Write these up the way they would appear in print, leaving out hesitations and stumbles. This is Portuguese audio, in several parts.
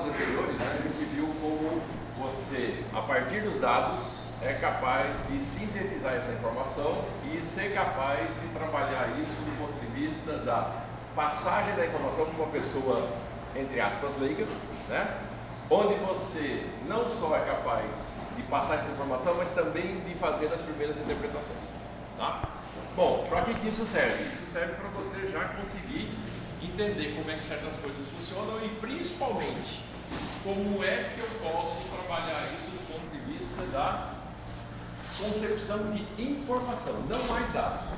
aulas anteriores, né, a gente viu como você, a partir dos dados, é capaz de sintetizar essa informação e ser capaz de trabalhar isso do ponto de vista da passagem da informação para uma pessoa, entre aspas, leiga, né? Onde você não só é capaz de passar essa informação, mas também de fazer as primeiras interpretações. Tá? Bom, para que isso serve? Isso serve para você já conseguir entender como é que certas coisas funcionam e principalmente como é que eu posso trabalhar isso do ponto de vista da concepção de informação, não mais dados.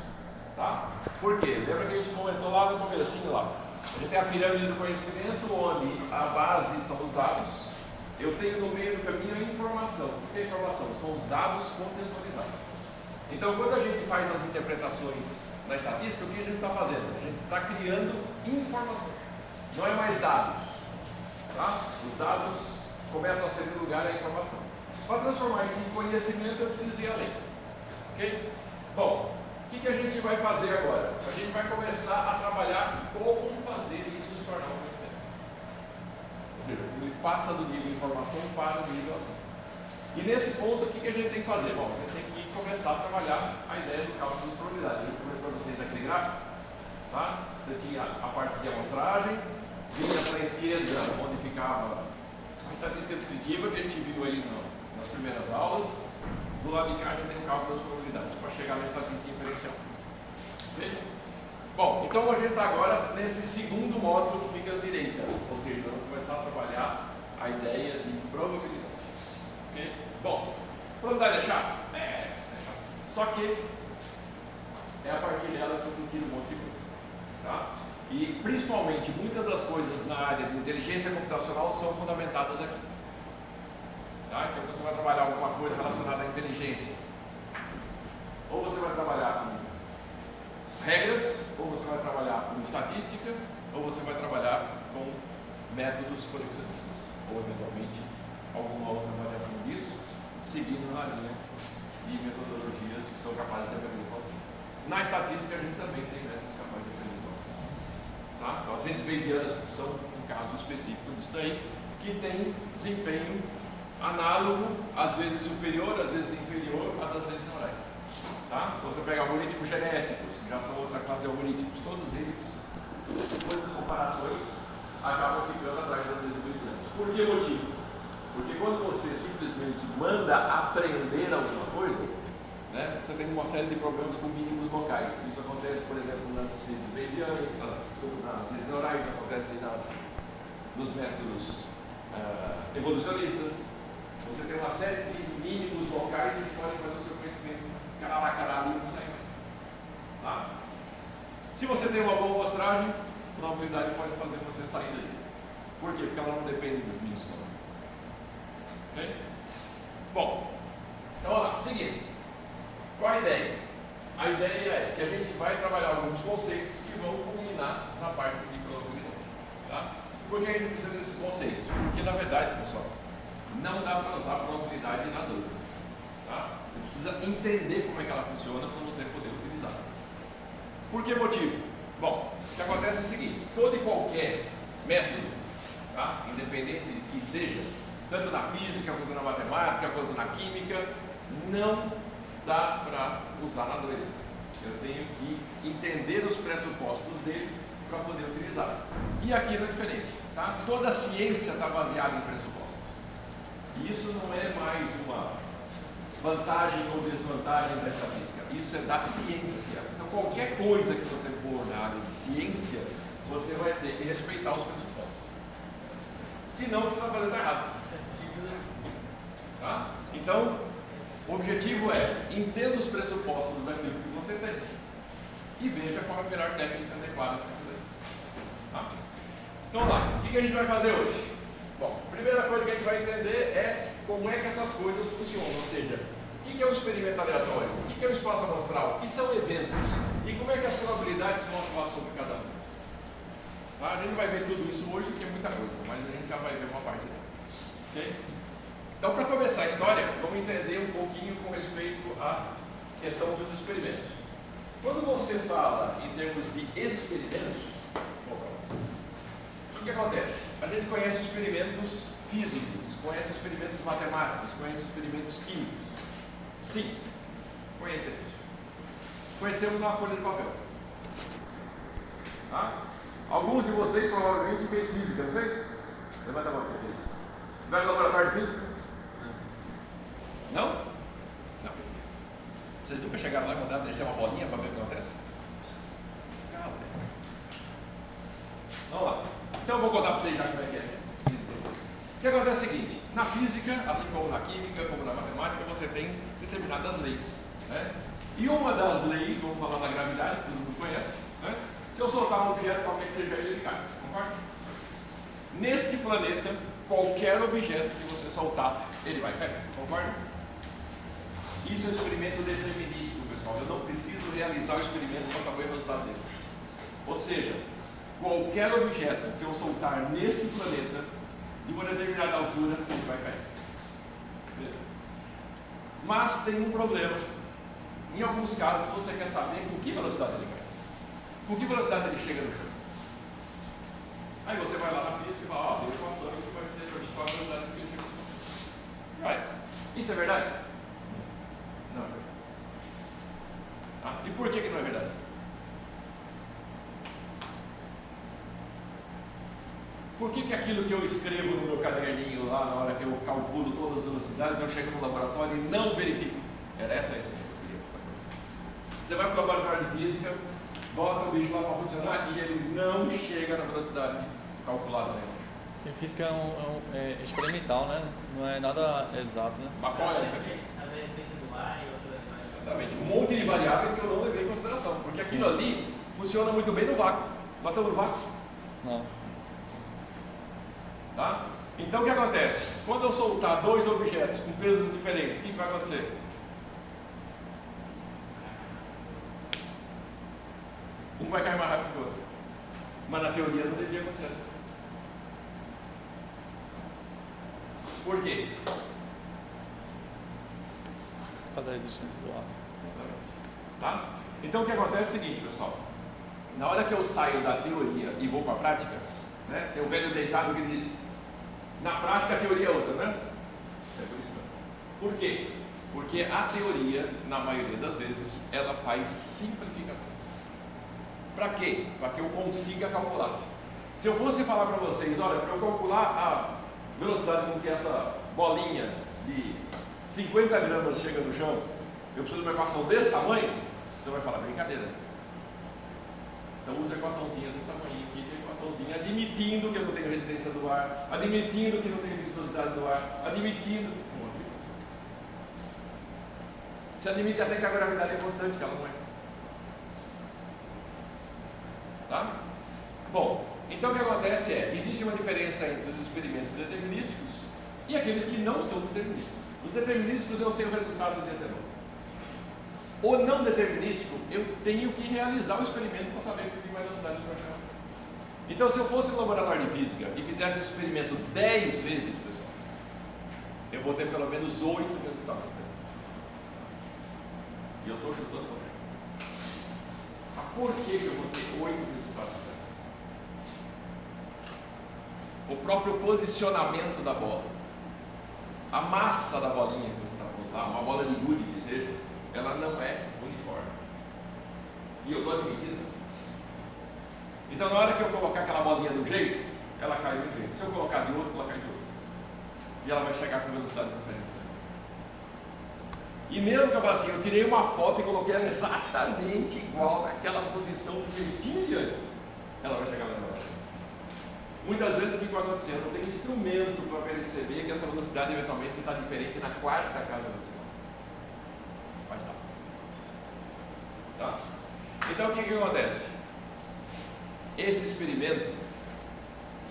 Tá? Por quê? Lembra que a gente comentou lá no comecinho lá? A gente tem a pirâmide do conhecimento, onde a base são os dados. Eu tenho no meio do caminho a informação. O que é informação? São os dados contextualizados. Então, quando a gente faz as interpretações na estatística, o que a gente está fazendo? A gente está criando informação. Não é mais dados. Tá? Os dados começam a ser no lugar da informação. Para transformar isso em conhecimento, eu preciso ir além. Ok? Bom, o que a gente vai fazer agora? A gente vai começar a trabalhar como fazer isso se tornar um conhecimento. Ou seja, ele passa do nível de informação para o nível de ação. E nesse ponto, o que a gente tem que fazer? Bom, a gente tem que começar a trabalhar a ideia do cálculo de probabilidade. Eu comentei para vocês aquele gráfico. Tá? Você tinha a parte de amostragem, vinha para a esquerda, onde ficava a estatística descritiva, que a gente viu aí nas primeiras aulas. Do lado de cá, a gente tem o cálculo das probabilidades, para chegar na estatística inferencial. Okay? Bom, então a gente está agora nesse segundo módulo que fica à direita, ou seja, vamos começar a trabalhar a ideia de probabilidades. Okay? Bom, probabilidade é chato? É chato. Só que é a partir dela que eu senti um monte de coisa. Tá? E principalmente, muitas das coisas na área de inteligência computacional são fundamentadas aqui. Tá? Então você vai trabalhar alguma coisa relacionada à inteligência. Ou você vai trabalhar com regras, ou você vai trabalhar com estatística, ou você vai trabalhar com métodos conexionistas. Ou eventualmente alguma outra variação disso, seguindo na linha de metodologias que são capazes de aprender sozinho. Na estatística a gente também tem métodos capazes de aprender sozinho. Tá? Então as redes bayesianas são um caso específico disso daí, que tem desempenho análogo, às vezes superior, às vezes inferior a das redes neurais. Tá? Então você pega algoritmos genéticos, que já são outra classe de algoritmos, todos eles, depois das comparações, acabam ficando atrás das redes bayesianas. Por que motivo? Porque quando você simplesmente manda aprender alguma coisa, né, você tem uma série de problemas com mínimos locais. Isso acontece, por exemplo, nas redes bayesianas, nas redes neurais, acontece nos métodos evolucionistas. Você tem uma série de mínimos locais que podem fazer o seu conhecimento caralho, não sai mais. Tá? Se você tem uma boa amostragem, a probabilidade pode fazer você sair daí. Por quê? Porque ela não depende dos mínimos locais. Ok? Bom, então vamos lá, seguindo. Qual a ideia? A ideia é que a gente vai trabalhar alguns conceitos que vão culminar na parte de probabilidade. Tá? Por que a gente precisa desses conceitos? Porque, na verdade, pessoal, não dá para usar a probabilidade na dúvida. Tá? Você precisa entender como é que ela funciona para você poder utilizar. Por que motivo? Bom, o que acontece é o seguinte: todo e qualquer método, tá? Independente de que seja, tanto na física, quanto na matemática, quanto na química, não dá para usar na doida. Eu tenho que entender os pressupostos dele para poder utilizar. E aqui não é diferente. Tá? Toda a ciência está baseada em pressupostos. E isso não é mais uma vantagem ou desvantagem da estatística. Isso é da ciência. Então, qualquer coisa que você for na área de ciência, você vai ter que respeitar os pressupostos. Senão, o que você está fazendo está errado. Tá? Então, o objetivo é entenda os pressupostos daquilo que você tem e veja qual é a melhor técnica adequada para você. Tá? Então, vamos lá. O que a gente vai fazer hoje? Bom, a primeira coisa que a gente vai entender é como é que essas coisas funcionam, ou seja, o que é o experimento aleatório, o que é o espaço amostral, o que são eventos e como é que as probabilidades vão atuar sobre cada um. Tá? A gente vai ver tudo isso hoje, porque é muita coisa, mas a gente já vai ver uma parte dela. Okay? Então, para começar a história, vamos entender um pouquinho com respeito à questão dos experimentos. Quando você fala em termos de experimentos, que acontece? A gente conhece experimentos físicos, conhece experimentos matemáticos, conhece experimentos químicos. Sim, conhecemos. Conhecemos na folha de papel. Tá? Alguns de vocês provavelmente fez física, não fez? Levanta a mão. Vai no laboratório de física? Não? Não. Vocês nunca chegaram lá e mandaram descer uma bolinha para ver o que acontece? Vamos lá. Então eu vou contar para vocês já como é que é. O que acontece é o seguinte: na física, assim como na química, como na matemática, você tem determinadas leis. Né? E uma das leis, vamos falar da gravidade, que todo mundo conhece, né? Se eu soltar um objeto, qualquer que seja ele cai. Concorda? Neste planeta, qualquer objeto que você soltar, ele vai cair. Concorda? Isso é um experimento determinístico, pessoal. Eu não preciso realizar o experimento para saber o resultado dele. Ou seja, qualquer objeto que eu soltar neste planeta, de uma determinada altura, ele vai cair. Beleza? Mas tem um problema. Em alguns casos, você quer saber com que velocidade ele cai. Com que velocidade ele chega no chão. Aí você vai lá na física e fala, tem equação que vai dizer para mim qual a velocidade que ele chega no chão. Vai. Isso é verdade? Não é verdade. Ah, e por que não é verdade? Por que aquilo que eu escrevo no meu caderninho lá, na hora que eu calculo todas as velocidades, eu chego no laboratório e não verifico? Era essa a ideia que eu queria passar para você. Você vai para o laboratório de física, bota o bicho lá para funcionar e ele não chega na velocidade calculada. Né? Em física é experimental, né? Não é nada exato, né? Mas qual é a diferença? A resistência do ar e outras variáveis. Exatamente. Um monte de variáveis que eu não levei em consideração, porque Sim. aquilo ali funciona muito bem no vácuo. Bateu no vácuo? Não. Tá? Então o que acontece? Quando eu soltar dois objetos com pesos diferentes, o que vai acontecer? Um vai cair mais rápido que o outro. Mas na teoria não devia acontecer. Por quê? Por causa da resistência do ar. Tá? Então o que acontece é o seguinte, pessoal. Na hora que eu saio da teoria e vou para a prática, né, tem o velho deitado que diz: na prática a teoria é outra, né? É por isso mesmo. Por quê? Porque a teoria, na maioria das vezes, ela faz simplificações. Para quê? Para que eu consiga calcular. Se eu fosse falar para vocês, olha, para eu calcular a velocidade com que essa bolinha de 50 gramas chega no chão, eu preciso de uma equação desse tamanho, você vai falar, brincadeira. Então usa a equaçãozinha desse tamanho aqui, que é a equaçãozinha admitindo que eu não tenho resistência do ar, admitindo que não tenho viscosidade do ar, admitindo um monte de coisa. Você admite até que a gravidade é constante, que ela não é. Tá? Bom, então o que acontece é, existe uma diferença entre os experimentos determinísticos e aqueles que não são determinísticos. Os determinísticos eu sei o resultado de antemão. O não determinístico, eu tenho que realizar o experimento para saber o que vai velocidade ele vai chegar. Então, se eu fosse no laboratório de física e fizesse esse experimento 10 vezes, pessoal, eu vou ter pelo menos 8 resultados. E eu estou chutando o problema. Mas por que eu vou ter 8 resultados? O próprio posicionamento da bola, a massa da bolinha que você está pondo lá, uma bola de gude que seja, ela não é uniforme. E eu estou admitindo. Então, na hora que eu colocar aquela bolinha de um jeito, ela cai de um jeito. Se eu colocar de outro, ela cai de outro. E ela vai chegar com velocidades diferentes. E mesmo que eu fale assim, eu tirei uma foto e coloquei ela exatamente igual naquela posição do jeitinho de antes, ela vai chegar lá na hora. Muitas vezes o que vai acontecer? Eu não tenho instrumento para perceber que essa velocidade eventualmente está diferente na quarta casa decimal. Mas tá. Tá? Então o que acontece? Esse experimento,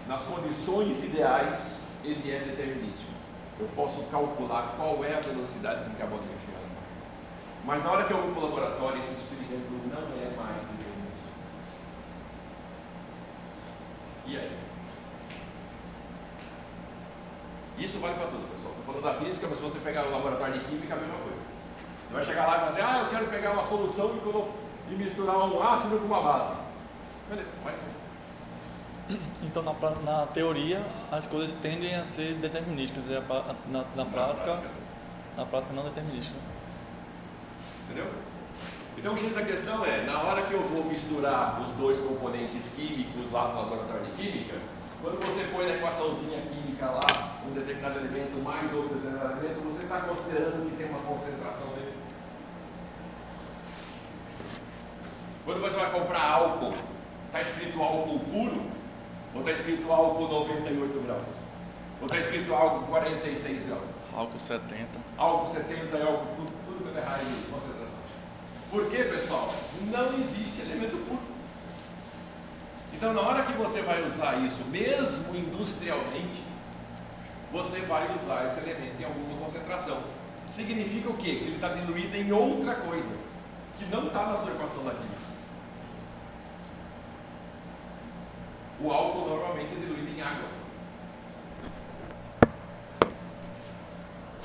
nas condições ideais, ele é determinístico. Eu posso calcular qual é a velocidade com que a bolinha chega lá. Mas na hora que eu vou para o laboratório, esse experimento não é mais determinístico. E aí? Isso vale para tudo, pessoal. Estou falando da física, mas se você pegar o laboratório de química, é a mesma coisa. Você vai chegar lá e vai dizer, eu quero pegar uma solução e misturar um ácido com uma base. Beleza, vai fazer. Então, na teoria, as coisas tendem a ser determinísticas, e na prática não determinísticas. Entendeu? Então o X da questão é, na hora que eu vou misturar os dois componentes químicos lá no laboratório de química, quando você põe na equaçãozinha química lá um determinado elemento mais outro determinado elemento, você está considerando que tem uma concentração dele. Quando você vai comprar álcool, está escrito álcool puro ou está escrito álcool 98 graus? Ou está escrito álcool 46 graus? Álcool 70. Álcool 70 é álcool tudo que é raio de concentração. Por quê, pessoal? Não existe elemento puro. Então, na hora que você vai usar isso, mesmo industrialmente, você vai usar esse elemento em alguma concentração. Significa o quê? Que ele está diluído em outra coisa, que não está na sua equação da química. O álcool normalmente é diluído em água.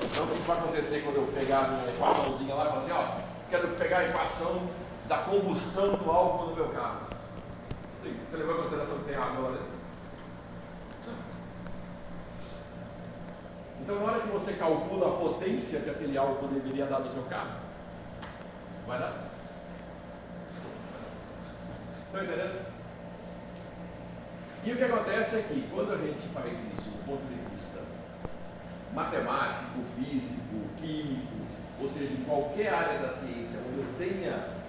Então, o que vai acontecer quando eu pegar a minha equaçãozinha lá e falar assim, ó, quero pegar a equação da combustão do álcool no meu carro. Sim, você levou em consideração que tem água lá dentro? Então, na hora que você calcula a potência que aquele álcool deveria dar no seu carro, vai dar? Estão entendendo? E o que acontece é que, quando a gente faz isso do ponto de vista matemático, físico, químico, ou seja, em qualquer área da ciência onde eu tenha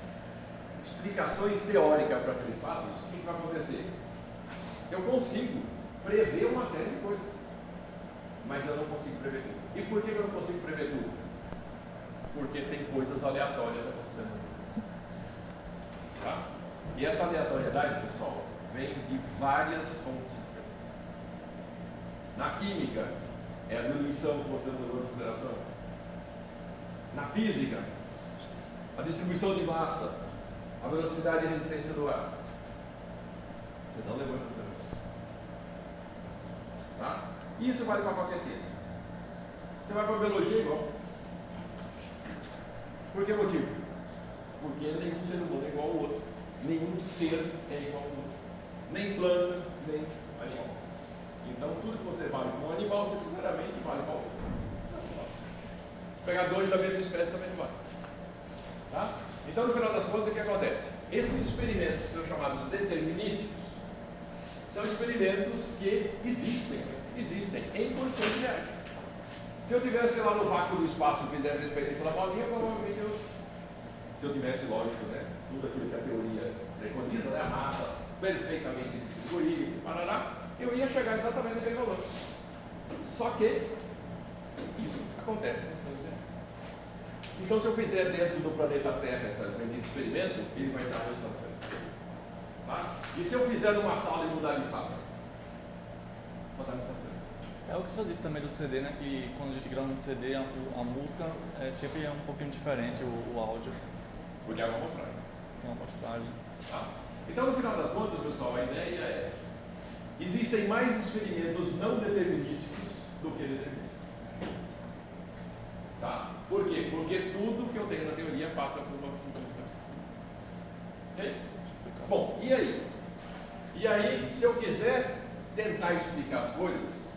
explicações teóricas para aqueles fatos, o que vai acontecer? Eu consigo prever uma série de coisas, mas eu não consigo prever tudo. E por que eu não consigo prever tudo? Porque tem coisas aleatórias acontecendo. Tá? E essa aleatoriedade, pessoal, vem de várias fontes. Na química, é a diluição que você não levou em consideração. Na física, a distribuição de massa, a velocidade e a resistência do ar. Você não levou em consideração. Tá? E isso vale para qualquer ciência. Você vai para a biologia igual. Por que motivo? Porque nenhum ser humano é igual ao outro. Nenhum ser é igual ao outro. Nem planta, nem animal. Então tudo que você vale com um animal, necessariamente vale para o outro. Se pegar dois da mesma espécie também não vale. Tá? Então, no final das contas, o que acontece? Esses experimentos que são chamados determinísticos são experimentos que existem em condições reais. Se eu tivesse lá no vácuo do espaço e fizesse a experiência da bolinha, provavelmente se eu tivesse, lógico, né, tudo aquilo que a teoria preconiza, né, a massa perfeitamente distribuída, parará, eu ia chegar exatamente naquele valor. Só que isso acontece com condições reais. Então, se eu fizer dentro do planeta Terra esse bendito experimento, ele vai dar o resultado. Tá? E se eu fizer numa sala e mudar de sala? Só dá resultado. É o que você disse também do CD, né? Que quando a gente grava no CD, a música sempre é um pouquinho diferente, o áudio. Porque é uma amostragem. É uma postagem. Tá? Então, no final das contas, pessoal, a ideia é: existem mais experimentos não determinísticos do que determinísticos. Tá? Por quê? Porque tudo que eu tenho na teoria passa por uma simplificação. Ok? Bom, e aí? E aí, se eu quiser tentar explicar as coisas,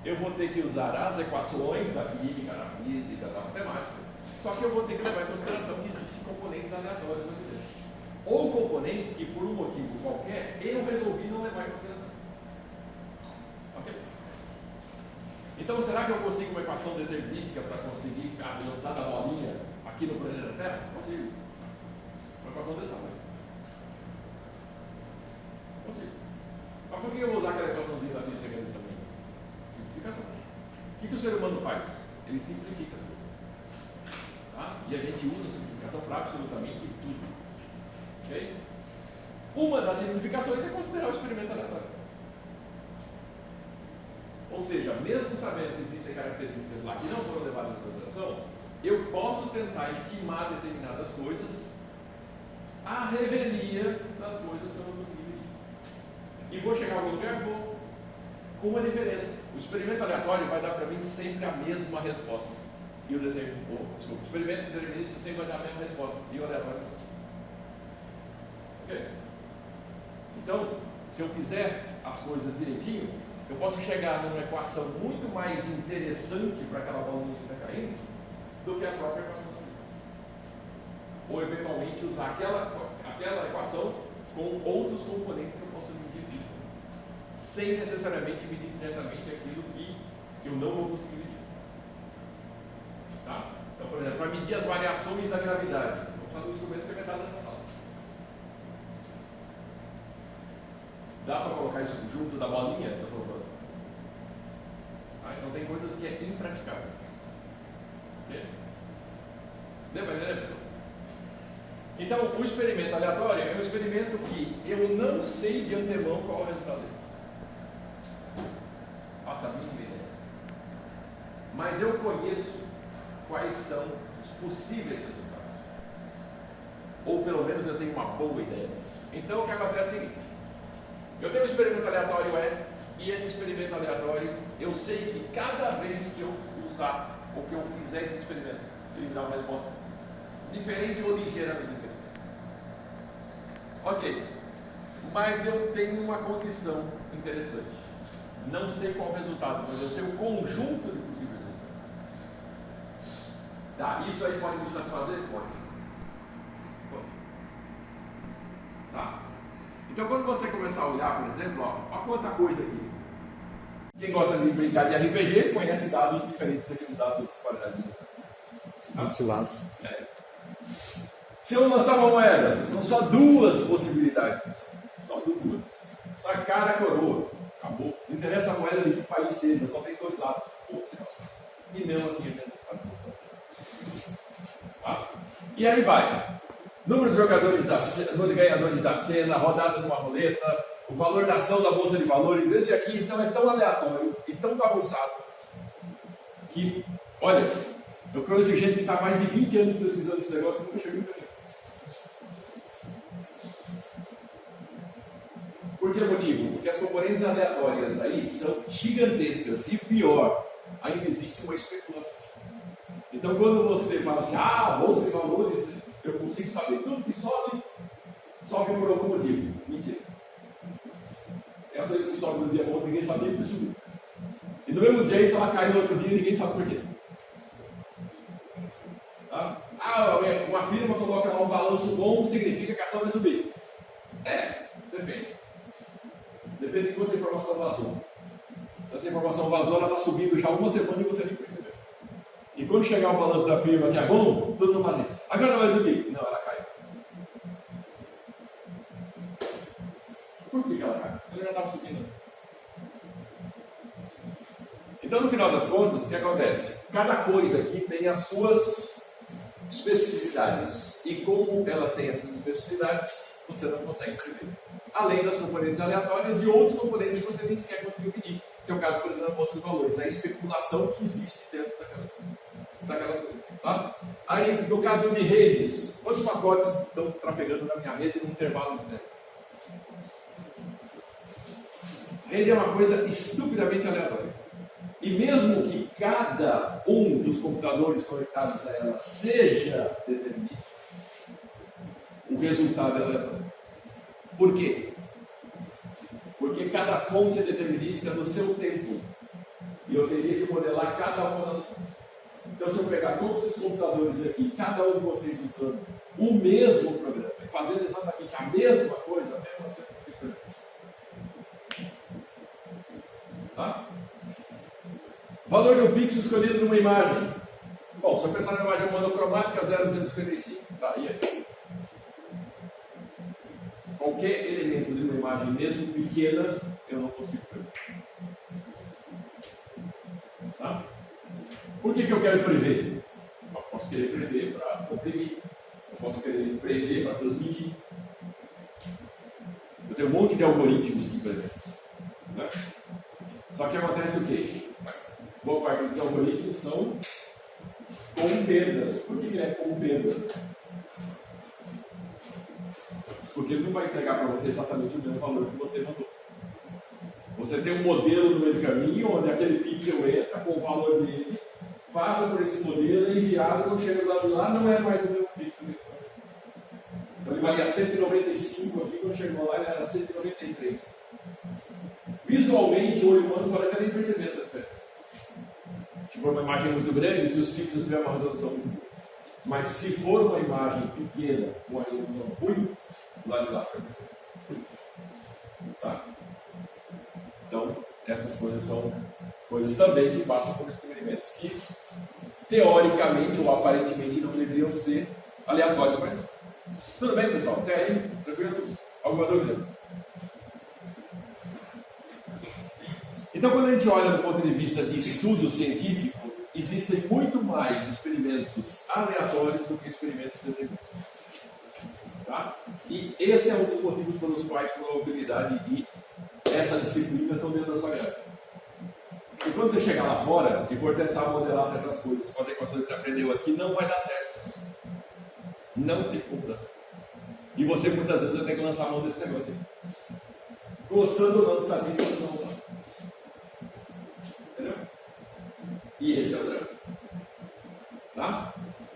eu vou ter que usar as equações da química, da física, da matemática. Só que eu vou ter que levar em consideração que existem componentes aleatórios no universo. Ou componentes que, por um motivo qualquer, eu resolvi não levar em consideração. Ok? Então, será que eu consigo uma equação determinística para conseguir a velocidade da bolinha aqui no planeta Terra? Consigo. Uma equação desse tamanho. Consigo. Mas por que eu vou usar aquela equaçãozinha da física desse tamanho? Simplificação. O que o ser humano faz? Ele simplifica as coisas. Tá? E a gente usa a simplificação para absolutamente tudo. Ok? Uma das simplificações é considerar o experimento aleatório. Ou seja, mesmo sabendo que existem características lá que não foram levadas em consideração, eu posso tentar estimar determinadas coisas à revelia das coisas que eu não consegui medir. E vou chegar a algum lugar? Vou. Com uma diferença. O experimento aleatório vai dar para mim sempre a mesma resposta. E o experimento determinista sempre vai dar a mesma resposta. E o aleatório não. Ok? Então, se eu fizer as coisas direitinho, eu posso chegar numa equação muito mais interessante para aquela bolinha que está caindo do que a própria equação. Ou eventualmente usar aquela equação com outros componentes que eu posso medir, sem necessariamente medir diretamente aquilo que eu não vou conseguir medir. Tá? Então, por exemplo, para medir as variações da gravidade, vou usar um instrumento que é metade dessa sala. Dá para colocar isso junto da bolinha? Estou colocando. Tá? Então tem coisas que é impraticável. Okay? Deu para entender, pessoal? Então, o experimento aleatório é um experimento que eu não sei de antemão qual é o resultado dele. Faça a mínima ideia. Mas eu conheço quais são os possíveis resultados. Ou pelo menos eu tenho uma boa ideia. Então, o que acontece é o seguinte. Eu tenho um experimento aleatório e esse experimento aleatório, eu sei que cada vez que eu usar ou que eu fizer esse experimento, ele me dá uma resposta diferente ou ligeiramente diferente. Ok, mas eu tenho uma condição interessante. Não sei qual o resultado, mas eu sei o conjunto de possíveis resultados. Tá, isso aí pode me satisfazer? Pode. Tá? Então, quando você começar a olhar, por exemplo, olha quanta coisa aqui. Quem gosta de brincar de RPG conhece dados diferentes daqueles dados quadradinhos. Ventilados. É. Se eu lançar uma moeda, são só duas possibilidades. Só duas. Só a cara, a coroa. Acabou. Não interessa a moeda de que país seja, só tem dois lados. E mesmo assim a gente não sabe. Tá? E aí vai. Número de jogadores número de ganhadores da cena, rodada de uma roleta, o valor da ação da bolsa de valores. Esse aqui então é tão aleatório e tão bagunçado que, olha, eu conheço gente que está há mais de 20 anos pesquisando esse negócio e nunca chegou em mim. Por que motivo? Porque as componentes aleatórias aí são gigantescas e pior, ainda existe uma especulação. Então quando você fala assim, bolsa de valores, eu consigo saber tudo que sobe por algum motivo. Mentira. É só isso que sobe no dia bom, ninguém sabia que subiu. E do mesmo jeito ela cai no outro dia e ninguém sabe por quê. Tá? Uma firma coloca lá um balanço bom, significa que a ação vai subir. Depende. Depende de quanta informação vazou. Se essa informação vazou, ela está subindo já uma semana e você nem percebeu. E quando chegar o balanço da firma que é bom, todo mundo faz assim, agora vai subir. Não, ela cai. Por que ela cai? Ela já estava subindo. Então, no final das contas, o que acontece? Cada coisa aqui tem as suas especificidades. E como elas têm essas especificidades, você não consegue prever. Além das componentes aleatórias e outros componentes que você nem sequer conseguiu medir. Que é o caso, por exemplo, da bolsa de valores. A especulação que existe dentro daquelas coisas. Tá? Aí, no caso de redes, quantos pacotes estão trafegando na minha rede num intervalo de tempo? Rede é uma coisa estupidamente aleatória. E mesmo que cada um dos computadores conectados a ela seja determinista, o resultado é aleatório. Por quê? Porque cada fonte é determinística no seu tempo. E eu teria que modelar cada uma das fontes. Então, se eu pegar todos esses computadores aqui, cada um de vocês usando o mesmo programa, fazendo exatamente a mesma coisa, a mesma sequência. Tá? Valor de um pixel escolhido numa imagem. Bom, se eu pensar na imagem monocromática, 0,255, tá aí. Qualquer elemento de uma imagem, mesmo pequena, eu não consigo prever. Tá? Por que eu quero prever? Eu posso querer prever para comprimir. Eu posso querer prever para transmitir. Eu tenho um monte de algoritmos que prevêem. Né? Só que acontece o quê? Boa parte dos algoritmos são com perdas. Por que é com perda? Porque ele não vai entregar para você exatamente o mesmo valor que você mandou. Você tem um modelo no meio do caminho, onde aquele pixel entra com o valor dele, passa por esse modelo, é enviado, quando chega do lado de lá, não é mais o mesmo pixel. Então ele valia 195 aqui, quando chegou lá ele era 193. Visualmente, o olho humano pode até nem perceber essa diferença. Se for uma imagem muito grande, se os pixels tiverem uma resolução muito boa. Mas se for uma imagem pequena, com uma resolução ruim, lá de lá você vai perceber. Tá? Então, essas coisas são coisas também que passam por experimentos que, teoricamente ou aparentemente, não deveriam ser aleatórios, mas tudo bem, pessoal? Até aí, tranquilo? Alguma dúvida? Então, quando a gente olha do ponto de vista de estudo científico, existem muito mais experimentos aleatórios do que experimentos determinados. Tá? E esse é um dos motivos pelos quais a probabilidade e essa disciplina estão dentro da sua grade. E quando você chegar lá fora e for tentar modelar certas coisas com as equações que você aprendeu aqui, não vai dar certo. Não tem como dar certo. E você muitas vezes vai ter que lançar a mão desse negócio aí. Gostando ou não de estatística, você não vai. Entendeu? E esse é o drama. Tá?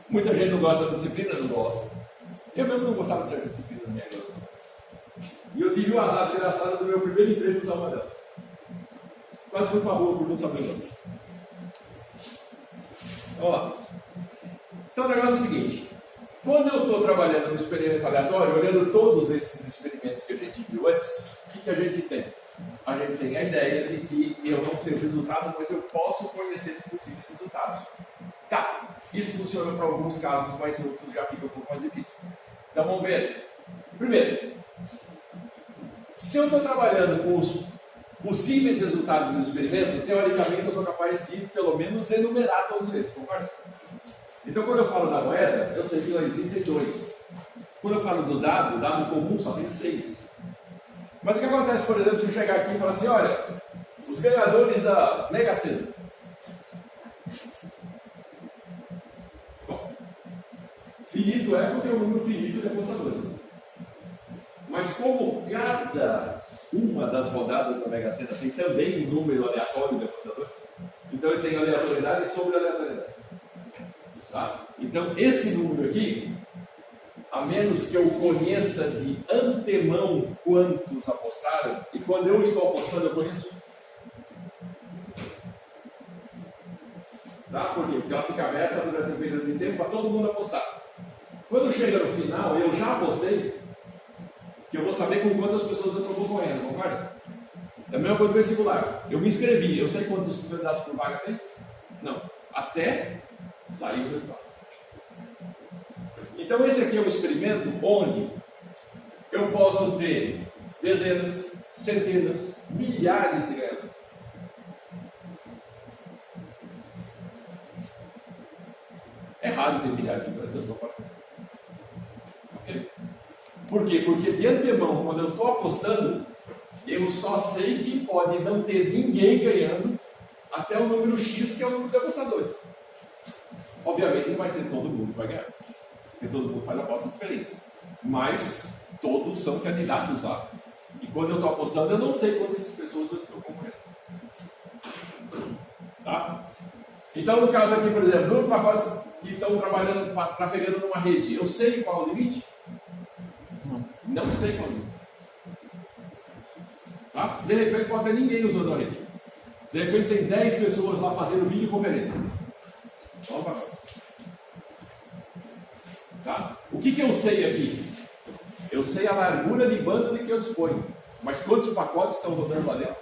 Muita gente não gosta da disciplina, não gosta. Eu mesmo não gostava de certa disciplina na minha graduação. E eu tive o azar desgraçado do meu primeiro emprego no Salvador. Quase fui para a rua por não saber o nome. Vamos lá. Então o negócio é o seguinte. Quando eu estou trabalhando no experimento aleatório, olhando todos esses experimentos que a gente viu antes, o que a gente tem? A gente tem a ideia de que eu não sei o resultado, mas eu posso conhecer possíveis resultados. Tá, isso funciona para alguns casos, mas outros já fica um pouco mais difícil. Então vamos ver. Primeiro, se eu estou trabalhando com os possíveis resultados do experimento, teoricamente eu sou capaz de pelo menos enumerar todos eles, concorda? Então quando eu falo da moeda, eu sei que só existem 2. Quando eu falo do dado comum só tem 6. Mas o que acontece, por exemplo, se eu chegar aqui e falar assim, olha, os ganhadores da Mega Sena. Bom, finito é porque é um número finito de apostadores. Mas como cada uma das rodadas da Mega Sena tem também um número aleatório de apostadores, então eu tenho aleatoriedade sobre aleatoriedade. Tá? Então esse número aqui, a menos que eu conheça de antemão quantos apostaram, e quando eu estou apostando eu conheço. Tá? Por quê? Porque ela fica aberta durante um período de tempo para todo mundo apostar. Quando chega no final, eu já apostei, que eu vou saber com quantas pessoas eu estou concorrendo, concorda? É a mesma coisa do vestibular. Eu me inscrevi, eu sei quantos candidatos por vaga tem? Não. Até sair o resultado. Então esse aqui é um experimento onde eu posso ter dezenas, centenas, milhares de ganhadores. É raro ter milhares de ganhadores. Okay? Por quê? Porque de antemão, quando eu estou apostando, eu só sei que pode não ter ninguém ganhando até o número X, que é o número de apostadores. Obviamente não vai ser todo mundo que vai ganhar, porque todo mundo faz aposta diferente. Mas todos são candidatos a. E quando eu estou apostando, eu não sei quantas pessoas eu estou concorrendo. Tá? Então, no caso aqui, por exemplo, dois pacotes que estão trabalhando, trafegando numa rede, eu sei qual é o limite? Não sei qual é o limite. Tá? De repente, pode ter ninguém usando a rede. De repente, tem 10 pessoas lá fazendo videoconferência. Tá? O que eu sei aqui? Eu sei a largura de banda de que eu disponho. Mas quantos pacotes estão rodando lá dentro?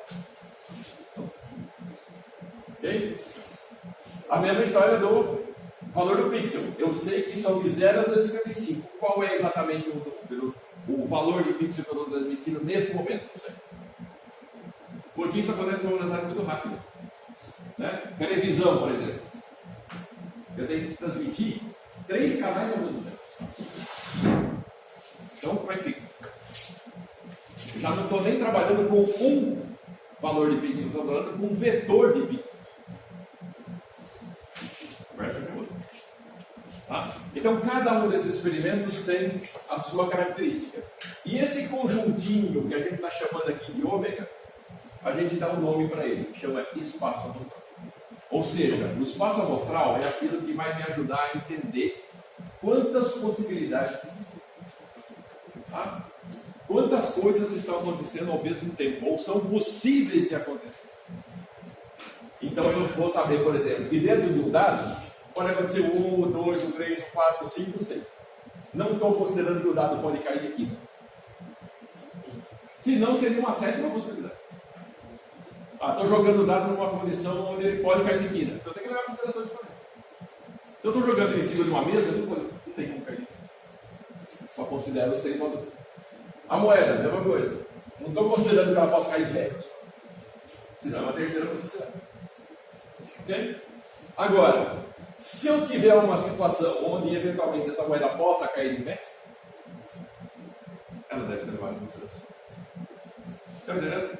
Ok? A mesma história do valor do pixel. Eu sei que são de 0 a 255. Qual é exatamente o valor de pixel que eu estou transmitindo nesse momento? Não sei. Porque isso acontece numa velocidade muito rápida. Né? Televisão, por exemplo. Eu tenho que transmitir 3 canais ao mesmo tempo. Então, como é que fica? Eu já não estou nem trabalhando com um valor de pixels, estou trabalhando com um vetor de pixels. Conversa com outra. Tá? Então, cada um desses experimentos tem a sua característica. E esse conjuntinho que a gente está chamando aqui de ômega, a gente dá um nome para ele, chama espaço amostral. Ou seja, o espaço amostral é aquilo que vai me ajudar a entender quantas possibilidades existem. Tá? quantas coisas estão acontecendo ao mesmo tempo, ou são possíveis de acontecer. Então eu vou saber, por exemplo, que dentro de um dado pode acontecer 1, 2, 3, 4, 5, 6. Não estou considerando que o dado pode cair aqui. Se não, seria uma sétima possibilidade. Estou jogando o dado numa condição onde ele pode cair de quina. Então eu tenho que levar em consideração isso também. Se eu estou jogando ele em cima de uma mesa, não tem como cair de quina. Só considero os 6 valores. A moeda, mesma coisa. Não estou considerando que ela possa cair de pé. Senão é uma terceira possibilidade. Ok? Agora, se eu tiver uma situação onde eventualmente essa moeda possa cair de pé, ela deve ser levada em consideração. Está entendendo?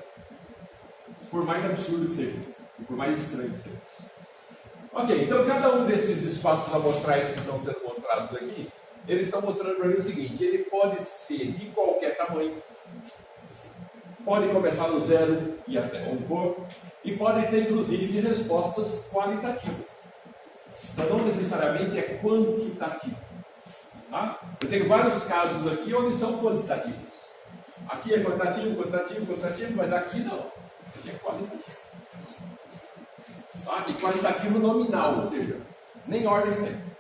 Por mais absurdo que seja, e por mais estranho que seja. Ok, então cada um desses espaços amostrais que estão sendo mostrados aqui, eles estão mostrando para mim o seguinte: ele pode ser de qualquer tamanho, pode começar no zero e até onde for, e pode ter inclusive respostas qualitativas. Então não necessariamente é quantitativo. Tá? Eu tenho vários casos aqui onde são quantitativos. Aqui é quantitativo, mas aqui não. Aqui é qualitativo. Tá? E qualitativo nominal, ou seja, nem ordem tem.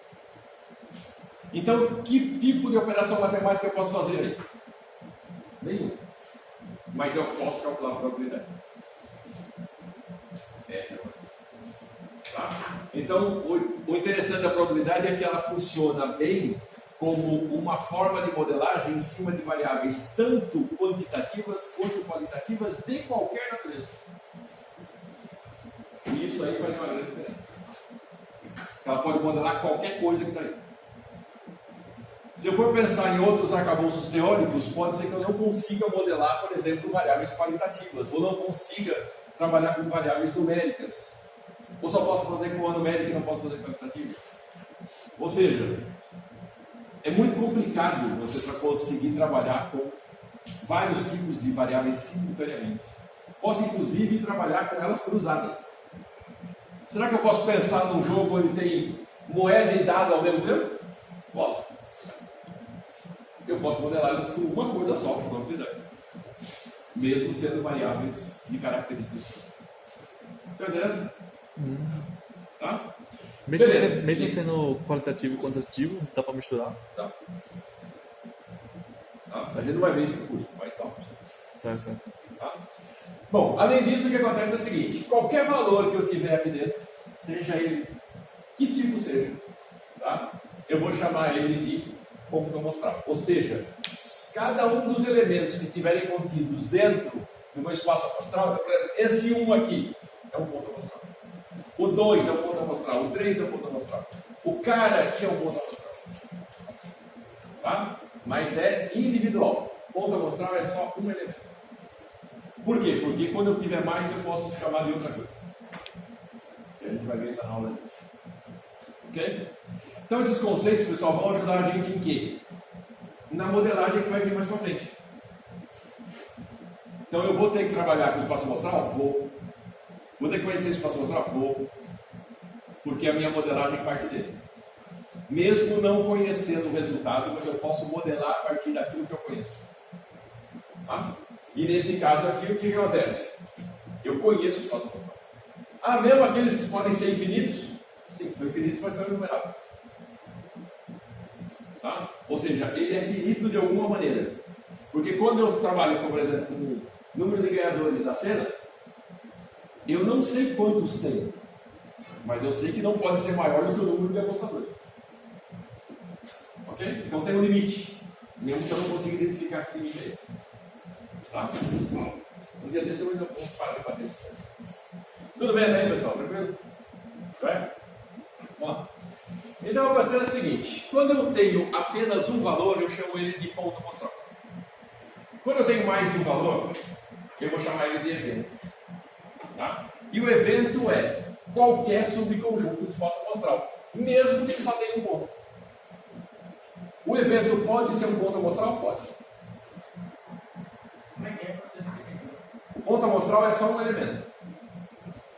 Então, que tipo de operação matemática eu posso fazer aí? Nenhum. Mas eu posso calcular a probabilidade. Essa é a coisa. Tá? Então, o interessante da probabilidade é que ela funciona bem como uma forma de modelagem em cima de variáveis tanto quantitativas quanto qualitativas de qualquer natureza. E isso aí faz uma grande diferença. Ela pode modelar qualquer coisa que está aí. Se eu for pensar em outros arcabouços teóricos, pode ser que eu não consiga modelar, por exemplo, variáveis qualitativas, ou não consiga trabalhar com variáveis numéricas. Ou só posso fazer com a numérica e não posso fazer qualitativa. Ou seja, é muito complicado você para conseguir trabalhar com vários tipos de variáveis simultaneamente. Posso, inclusive, trabalhar com elas cruzadas. Será que eu posso pensar num jogo onde tem moeda e dado ao mesmo tempo? Posso. Eu posso modelar elas com uma coisa só, com probabilidade. Mesmo sendo variáveis de características. Está entendendo? Tá? Mesmo sendo qualitativo e quantitativo, dá para misturar? Tá. A gente não vai ver isso no curso, mas tá. Certo. Tá? Bom, além disso, o que acontece é o seguinte: qualquer valor que eu tiver aqui dentro, seja ele que tipo seja, tá? Eu vou chamar ele de ponto amostral. Ou seja, cada um dos elementos que estiverem contidos dentro do meu espaço amostral, por exemplo, esse 1 aqui é um ponto amostral. O 2 é um ponto amostral. O 3 é um ponto amostral. O cara aqui é um ponto amostral. Tá? Mas é individual. Ponto amostral é só um elemento. Por quê? Porque quando eu tiver mais, eu posso chamar de outra coisa. Que a gente vai ver na aula. Ok? Então esses conceitos, pessoal, vão ajudar a gente em quê? Na modelagem que vai vir mais para frente. Então eu vou ter que trabalhar com o espaço amostral? Vou. Vou ter que conhecer o espaço amostral? Vou. Porque a minha modelagem parte dele. Mesmo não conhecendo o resultado, mas eu posso modelar a partir daquilo que eu conheço. Tá? E nesse caso aqui, o que acontece? Eu conheço o espaço amostral. Mesmo aqueles que podem ser infinitos? Sim, são infinitos, mas são enumeráveis. Tá? Ou seja, ele é finito de alguma maneira. Porque quando eu trabalho, por exemplo, com o número de ganhadores da cena, eu não sei quantos tem, mas eu sei que não pode ser maior do que o número de apostadores. Ok? Então tem um limite, mesmo que eu não consiga identificar que limite é esse. Tá? Um dia desse eu ainda vou parar de bater isso. Tudo bem aí, pessoal? Tranquilo? Vai? Bom. Então a questão é a seguinte: quando eu tenho apenas um valor, eu chamo ele de ponto amostral. Quando eu tenho mais de um valor, eu vou chamar ele de evento. Tá? E o evento é qualquer subconjunto do espaço amostral, mesmo que ele só tenha um ponto. O evento pode ser um ponto amostral? Pode. Como é que é o processo de evento? O ponto amostral é só um elemento.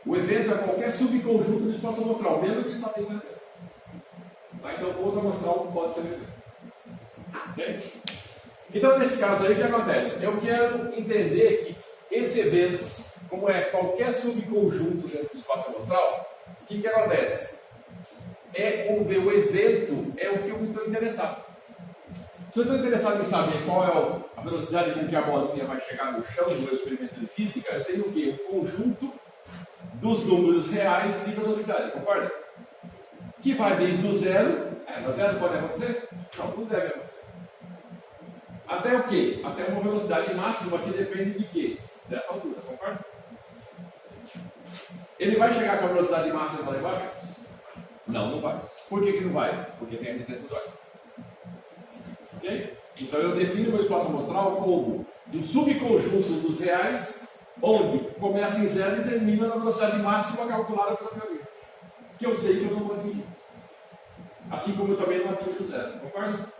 O evento é qualquer subconjunto do espaço amostral, mesmo que ele só tenha um elemento. Tá? Então o ponto amostral pode ser um evento. Ok? Então, nesse caso aí, o que acontece? Eu quero entender que esse evento, como é qualquer subconjunto dentro do espaço amostral, o que acontece? O evento é o que eu estou interessado. Se eu estou interessado em saber qual é a velocidade com que a bolinha vai chegar no chão no meu experimento de física, eu tenho o quê? O conjunto dos números reais de velocidade, concorda? Que vai desde o zero. No zero pode acontecer? Não deve acontecer. Até o quê? Até uma velocidade máxima que depende de quê? Dessa altura, concorda? Ele vai chegar com a velocidade máxima lá embaixo? Não vai. Por que não vai? Porque tem a resistência do ar. Ok? Então eu defino meu espaço amostral como um subconjunto dos reais, onde começa em zero e termina na velocidade máxima calculada pela teoria. Que eu sei que eu não vou atingir. Assim como eu também não atingo o zero. Concorda?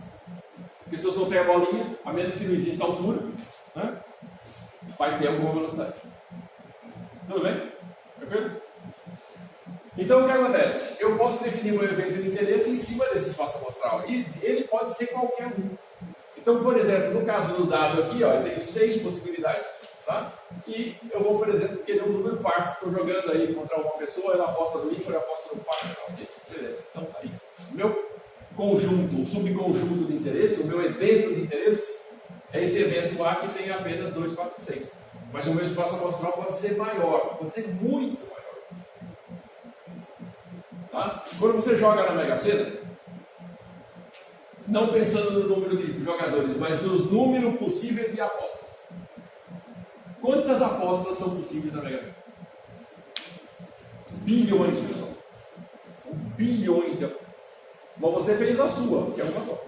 Porque se eu soltei a bolinha, a menos que não exista altura, né, vai ter alguma velocidade. Tudo bem? Tranquilo? Então o que acontece? Eu posso definir um evento de interesse em cima desse espaço amostral. E ele pode ser qualquer um. Então, por exemplo, no caso do dado aqui, ó, eu tenho 6 possibilidades. Tá? E eu vou, por exemplo, querer um número par. Estou jogando aí contra uma pessoa, ela aposta no ímpar, eu aposto no par. Beleza. Então, aí. O meu conjunto, o subconjunto de interesse, o meu evento de interesse, é esse evento A que tem apenas 2, 4, 6. Mas o meu espaço amostral pode ser maior, pode ser muito maior. Tá? Quando você joga na Mega Sena, não pensando no número de jogadores, mas nos números possíveis de apostas. Quantas apostas são possíveis na Mega Sena? Bilhões, pessoal. São bilhões de apostas. Mas você fez a sua, que é uma só.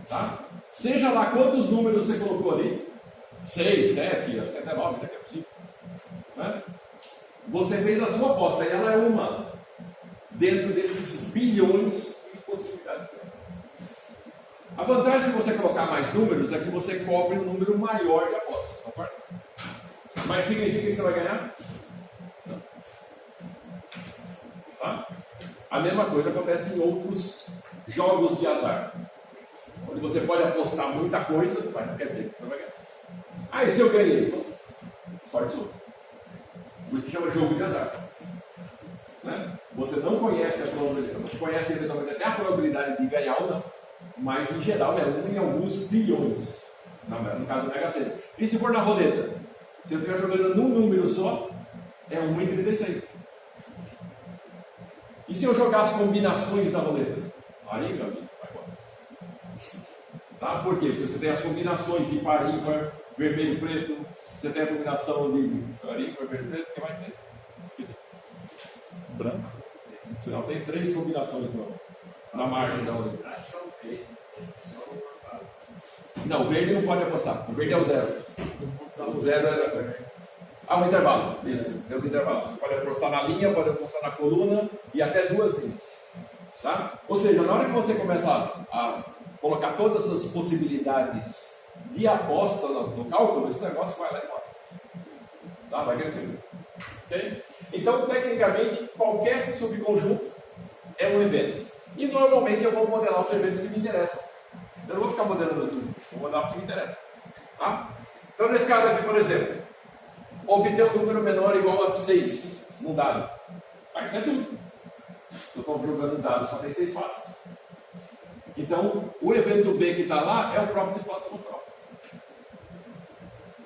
Tá? Seja lá quantos números você colocou ali, 6, 7, acho que até 9, né, que é possível. Né? Você fez a sua aposta e ela é uma dentro desses bilhões de possibilidades. A vantagem de você colocar mais números é que você cobre um número maior de apostas, concorda? Mas significa que você vai ganhar? Não. Tá? A mesma coisa acontece em outros jogos de azar, onde você pode apostar muita coisa, mas não quer dizer que você vai ganhar. Ah, e se eu ganhei? Sorte sua. Por isso que chama jogo de azar. Né? Você não conhece a probabilidade, você conhece eventualmente até a probabilidade de ganhar ou não, mas em geral é um em alguns bilhões, no caso do Mega Sena. E se for na roleta? Se eu estiver jogando num número só, é 1 em 36. E se eu jogar as combinações da roleta? Aí, meu amigo, vai embora. Tá? Por quê? Porque você tem as combinações de par, ímpar, vermelho e preto, você tem a combinação de par, ímpar, vermelho e preto, o que mais tem? Branco. Não, tem 3 combinações na margem da roleta. Não, o verde não pode apostar. O verde é o zero. O zero é... Ah, o intervalo. Isso, tem os intervalos. Você pode apostar na linha, pode apostar na coluna e até 2 linhas. Tá? Ou seja, na hora que você começa a colocar todas essas possibilidades de aposta no cálculo, esse negócio vai lá e fora. Tá? Vai crescendo. Okay? Então, tecnicamente, qualquer subconjunto é um evento. E normalmente eu vou modelar os eventos que me interessam. Eu não vou ficar modelando tudo, vou modelar o que me interessa. Tá? Então, nesse caso aqui, por exemplo, obter um número menor ou igual a 6 num dado. Isso é tudo. Se eu estou jogando um dado, só tem 6 faces. Então, o evento B que está lá é o próprio espaço amostral.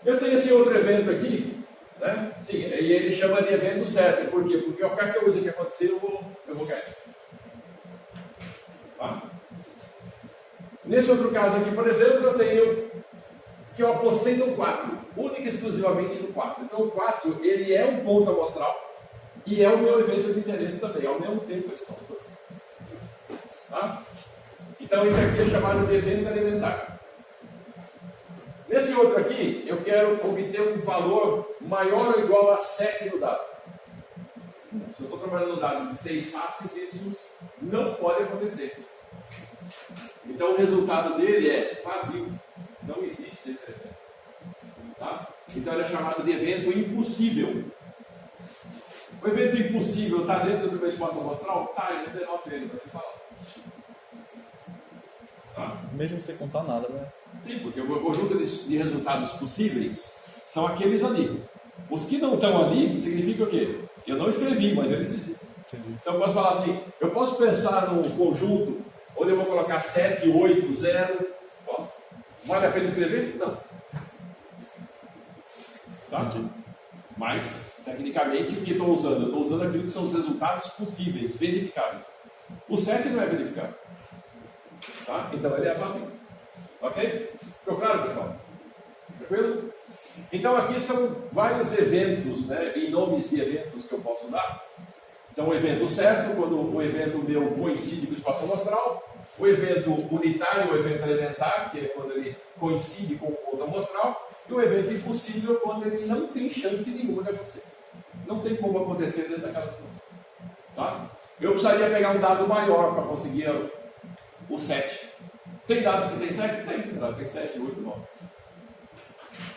Eu tenho esse outro evento aqui, né? Sim, e ele chama de evento certo. Por quê? Porque qualquer coisa que acontecer, eu vou ganhar. Tá? Nesse outro caso aqui, por exemplo, eu tenho que eu apostei no 4, única e exclusivamente no 4. Então o 4, ele é um ponto amostral e é o meu evento de interesse também, ao mesmo tempo eles são os dois. Tá? Então isso aqui é chamado de evento elementar. Nesse outro aqui, eu quero obter um valor maior ou igual a 7 no dado. Se eu estou trabalhando no dado de 6 faces, isso não pode acontecer. Então o resultado dele é vazio. Não existe esse evento. Tá? Então ele é chamado de evento impossível. O evento impossível está dentro do meu espaço amostral? Tá, eu denoto ele, mas ele fala. Tá? mesmo sem contar nada, né? Sim, porque o meu conjunto de resultados possíveis são aqueles ali. Os que não estão ali significa o quê? Eu não escrevi, mas eles existem. Entendi. Então eu posso falar assim, eu posso pensar num conjunto onde eu vou colocar 7, 8, 0. Posso? Vale a pena escrever? Não. Tá? Entendi. Mas, tecnicamente, o que eu estou usando? Eu estou usando aquilo que são os resultados possíveis, verificáveis. O 7 não é verificável. Tá? Então ele é vazio. Ok? Ficou claro, pessoal? Tranquilo? Então aqui são vários eventos, né, em nomes de eventos que eu posso dar. Então o evento certo, quando o evento meu coincide com o espaço amostral. O evento unitário, o evento elementar, que é quando ele coincide com o ponto amostral. E o evento impossível, quando ele não tem chance nenhuma de acontecer. Não tem como acontecer dentro daquela situação. Tá? Eu precisaria pegar um dado maior para conseguir o 7. Tem dados que tem 7? Tem. Dados que tem 7, 8, 9.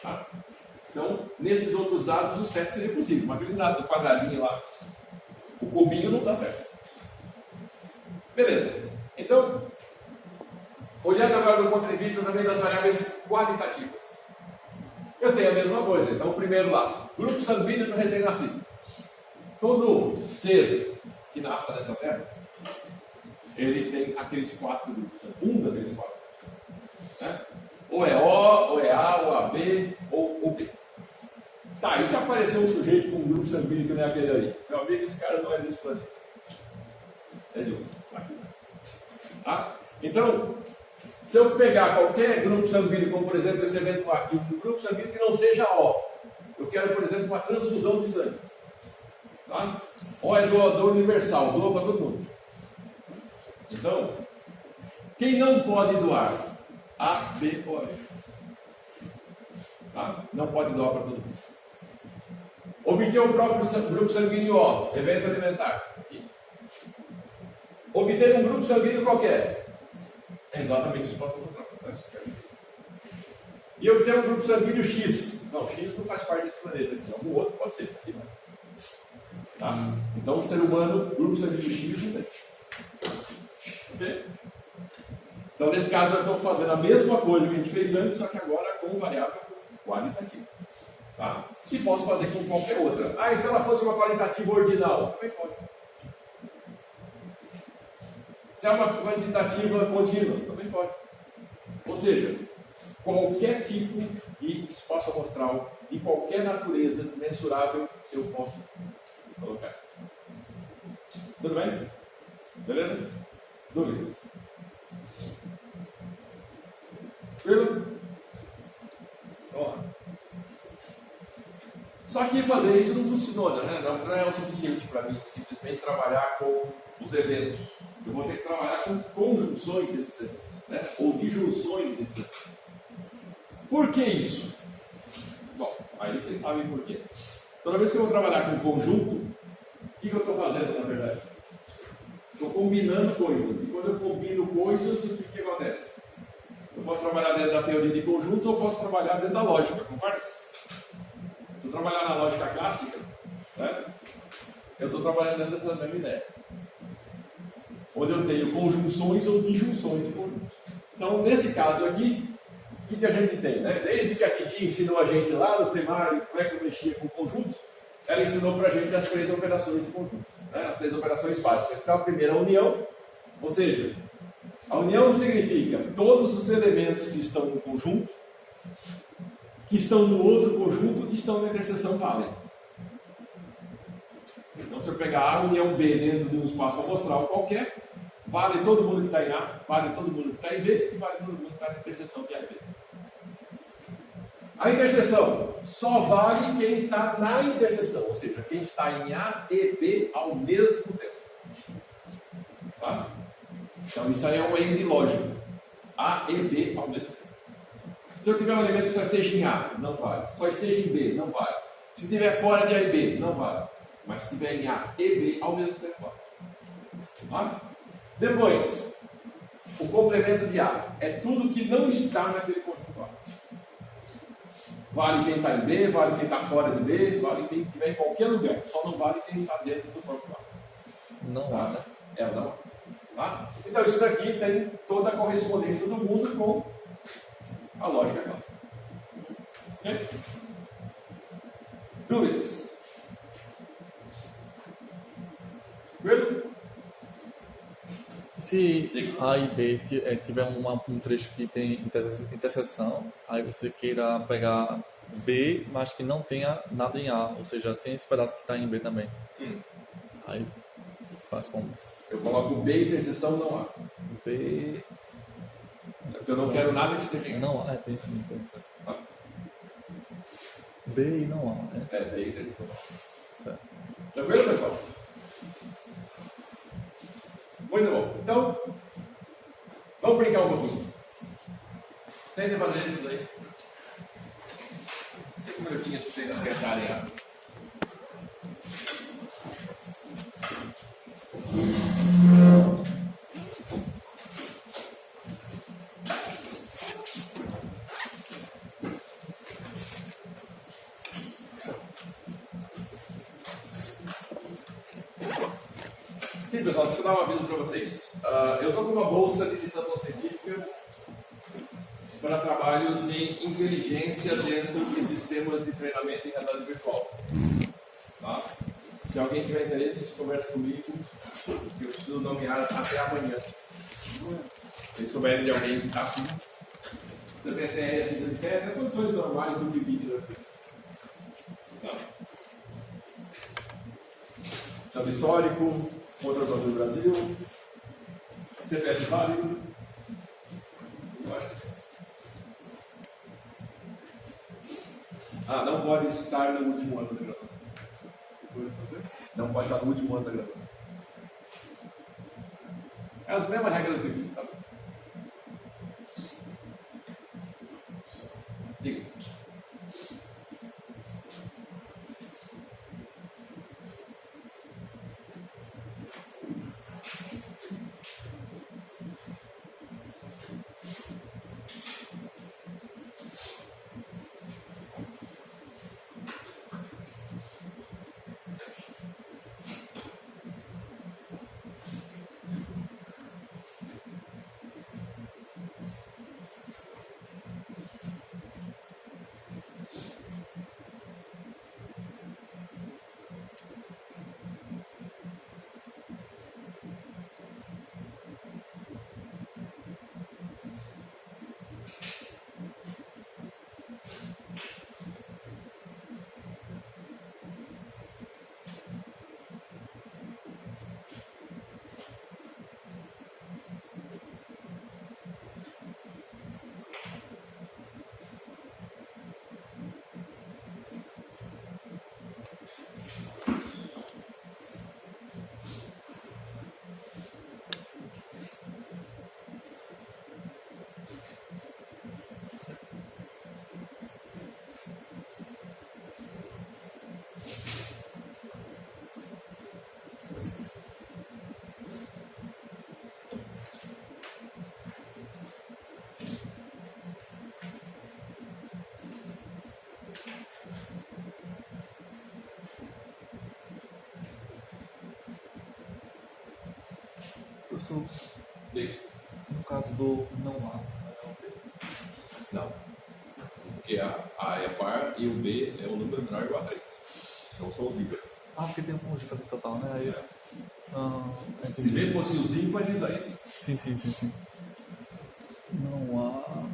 Tá? Então, nesses outros dados, o 7 seria possível. Mas aquele dado do quadradinho lá, o cubinho não dá certo. Beleza. Então, olhando agora do ponto de vista também das variáveis qualitativas. Eu tenho a mesma coisa. Então, o primeiro lá, grupo sanguíneo do recém-nascido. Todo ser que nasce nessa terra, ele tem aqueles 4 grupos. Um daqueles 4. Né? Ou é O, ou é A, ou AB, ou o B. Tá, e se aparecer um sujeito com um grupo sanguíneo que não é aquele ali? Meu amigo, esse cara não é desse planeta. É de outro. Tá? Então, se eu pegar qualquer grupo sanguíneo, como por exemplo esse evento aqui, um grupo sanguíneo que não seja O, eu quero, por exemplo, uma transfusão de sangue. Tá? O é doador universal, doa para todo mundo. Então, quem não pode doar? A, B ou E. Tá? Não pode doar para todo mundo. Obter o próprio grupo sanguíneo O, evento alimentar. Aqui. Obter um grupo sanguíneo qualquer. É exatamente isso que eu posso mostrar. E obter um grupo sanguíneo X. Não, X não faz parte desse planeta aqui. Algum outro pode ser. Aqui não. Tá? Então, o ser humano, grupo sanguíneo X não tem. Ok? Então, nesse caso, eu estou fazendo a mesma coisa que a gente fez antes, só que agora com variável qualitativa. Tá? E posso fazer com qualquer outra. Ah, e se ela fosse uma qualitativa ordinal? Também pode. Se é uma quantitativa contínua? Também pode. Ou seja, qualquer tipo de espaço amostral, de qualquer natureza mensurável, eu posso colocar. Tudo bem? Beleza? Dúvidas? Tranquilo? Vamos lá. Só que fazer isso não funciona, né? Não é o suficiente para mim simplesmente trabalhar com os eventos. Eu vou ter que trabalhar com conjunções desses eventos, né? Ou disjunções desses eventos. Por que isso? Bom, aí vocês sabem por quê. Toda vez que eu vou trabalhar com conjunto, o que eu estou fazendo na verdade? Estou combinando coisas. E quando eu combino coisas, o que acontece? Eu posso trabalhar dentro da teoria de conjuntos ou posso trabalhar dentro da lógica, concorda? Se eu trabalhar na lógica clássica, né, eu estou trabalhando dentro dessa mesma ideia. Onde eu tenho conjunções ou disjunções de conjuntos. Então, nesse caso aqui, o que a gente tem? Né? Desde que a Titi ensinou a gente lá no primário como é que eu mexia com conjuntos, ela ensinou para a gente as 3 operações de conjunto. Né? As 3 operações básicas. Então, a primeira é a união, ou seja, a união significa todos os elementos que estão no conjunto, que estão no outro conjunto, que estão na interseção valem. Então, se eu pegar A união B dentro de um espaço amostral qualquer, vale todo mundo que está em A, vale todo mundo que está em B, e vale todo mundo que está na interseção de A e B. A interseção só vale quem está na interseção, ou seja, quem está em A e B ao mesmo tempo. Tá? Então, isso aí é um end lógico. A e B ao mesmo tempo. Se eu tiver um elemento que só esteja em A, não vale. Só esteja em B, não vale. Se estiver fora de A e B, não vale. Mas se estiver em A e B, ao mesmo tempo vale. Tá? Depois, o complemento de A é tudo que não está naquele conjunto A. Vale quem está em B, vale quem está fora de B, vale quem estiver em qualquer lugar. Só não vale quem está dentro do próprio A. Não tá? há, né? É, não. Tá? Então isso daqui tem toda a correspondência do mundo com a lógica clássica. Ok? Dúvidas? Tranquilo? Se A e B tiver um trecho que tem interseção, aí você queira pegar B, mas que não tenha nada em A, ou seja, sem esse pedaço que está em B também. Aí faz como? Eu coloco B e interseção não há. B. Porque eu não quero nada que esteja em A. Não há, tem sim, tem certo. Tá? B e não há, né? É, B e interseção não há. Certo. Tranquilo, pessoal? Muito bom. Então, vamos brincar um pouquinho. Tentem fazer isso aí. 5 minutinhos para vocês esquentarem a. Sim, pessoal, deixa eu dar um aviso para vocês. Eu estou com uma bolsa de iniciação científica para trabalhos em inteligência dentro de sistemas de treinamento em realidade virtual. Tá? Se alguém tiver interesse, converse comigo, que eu preciso nomear até amanhã. Se vocês souberem de alguém que está aqui, você tem CR 107, as condições normais do vídeo da frente. Tá? Então, histórico, outras do Brasil, CPF válido. Eu acho que sim. Não pode estar no último ano da graduação. Não pode estar no último ano da graduação. É as mesmas regras do PIB, tá? Diga. Professor, Diga. no caso do não há, Não. Porque a A é par e o B é um número menor ou igual a 3. Então são os ímpares. porque tem um conjunto total, né? Aí, Se entendi. B fosse os ímpares, aí sim. Sim. Não há.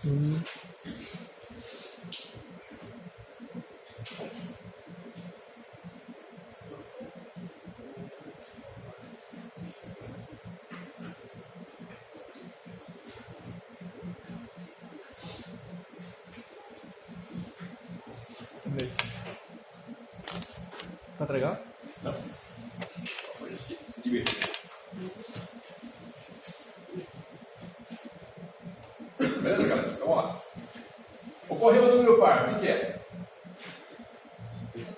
Entendi. Pra entregar? Não. Pode se divertir. Beleza, galera? Então, vamos lá. Ocorreu o número par, o que é?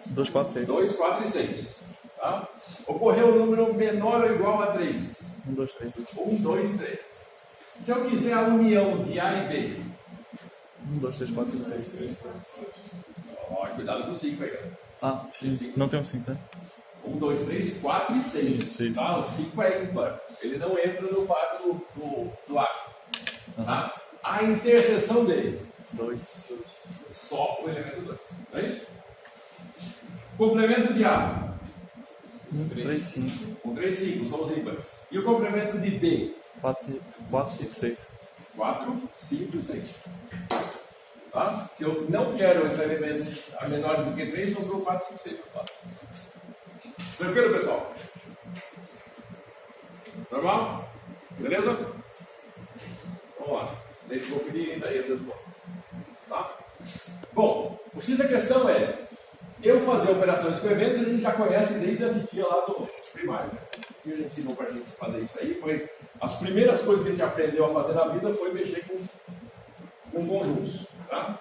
2, 4, 6. 2, 4 e 6. Tá? Ocorreu o número menor ou igual a 3. 1, 2, 3. 1, 2 e 3. Se eu quiser a união de A e B. 1, 2, 3, 4, 5, 6. Ó, cuidado com o 5 aí, galera. Ah, sim. Não tem um 5, né? 1, 2, 3, 4 e 6. Sim, seis. Tá? O 5 é ímpar. Ele não entra no quadro do A. Tá? A interseção dele. 2. Só o elemento 2. Não é isso? Complemento de A. 3, 5. 1, 3, 5 são os ímpares. E o complemento de B? 4, 5, 6. 4, 5 e 6. Tá? Se eu não quero esses elementos menores do que 3, sobrou 4, 5, 6. Tá? Tranquilo, pessoal? Normal? Beleza? Vamos lá. Deixa eu conferir ainda aí as respostas. Tá? Bom, o X da questão é: eu fazer operações com eventos, a gente já conhece desde a titia lá do primário. Né? O que a gente ensinou pra gente fazer isso aí foi. As primeiras coisas que a gente aprendeu a fazer na vida foi mexer com conjuntos. Tá?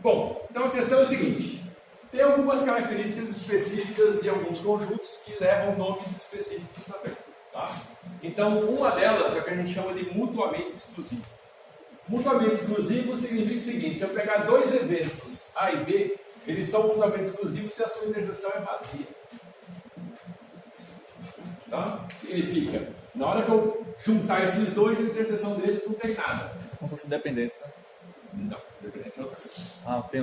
Bom, então a questão é a seguinte: tem algumas características específicas de alguns conjuntos que levam nomes específicos também. Tá? Então, uma delas é o que a gente chama de mutuamente exclusivo. Mutuamente exclusivo significa o seguinte: se eu pegar dois eventos A e B, eles são mutuamente exclusivos se a sua interseção é vazia. Tá? Significa, na hora que eu juntar esses dois, a interseção deles não tem nada. Como se fosse dependência, né? Não, dependência é outra coisa. Ah, tem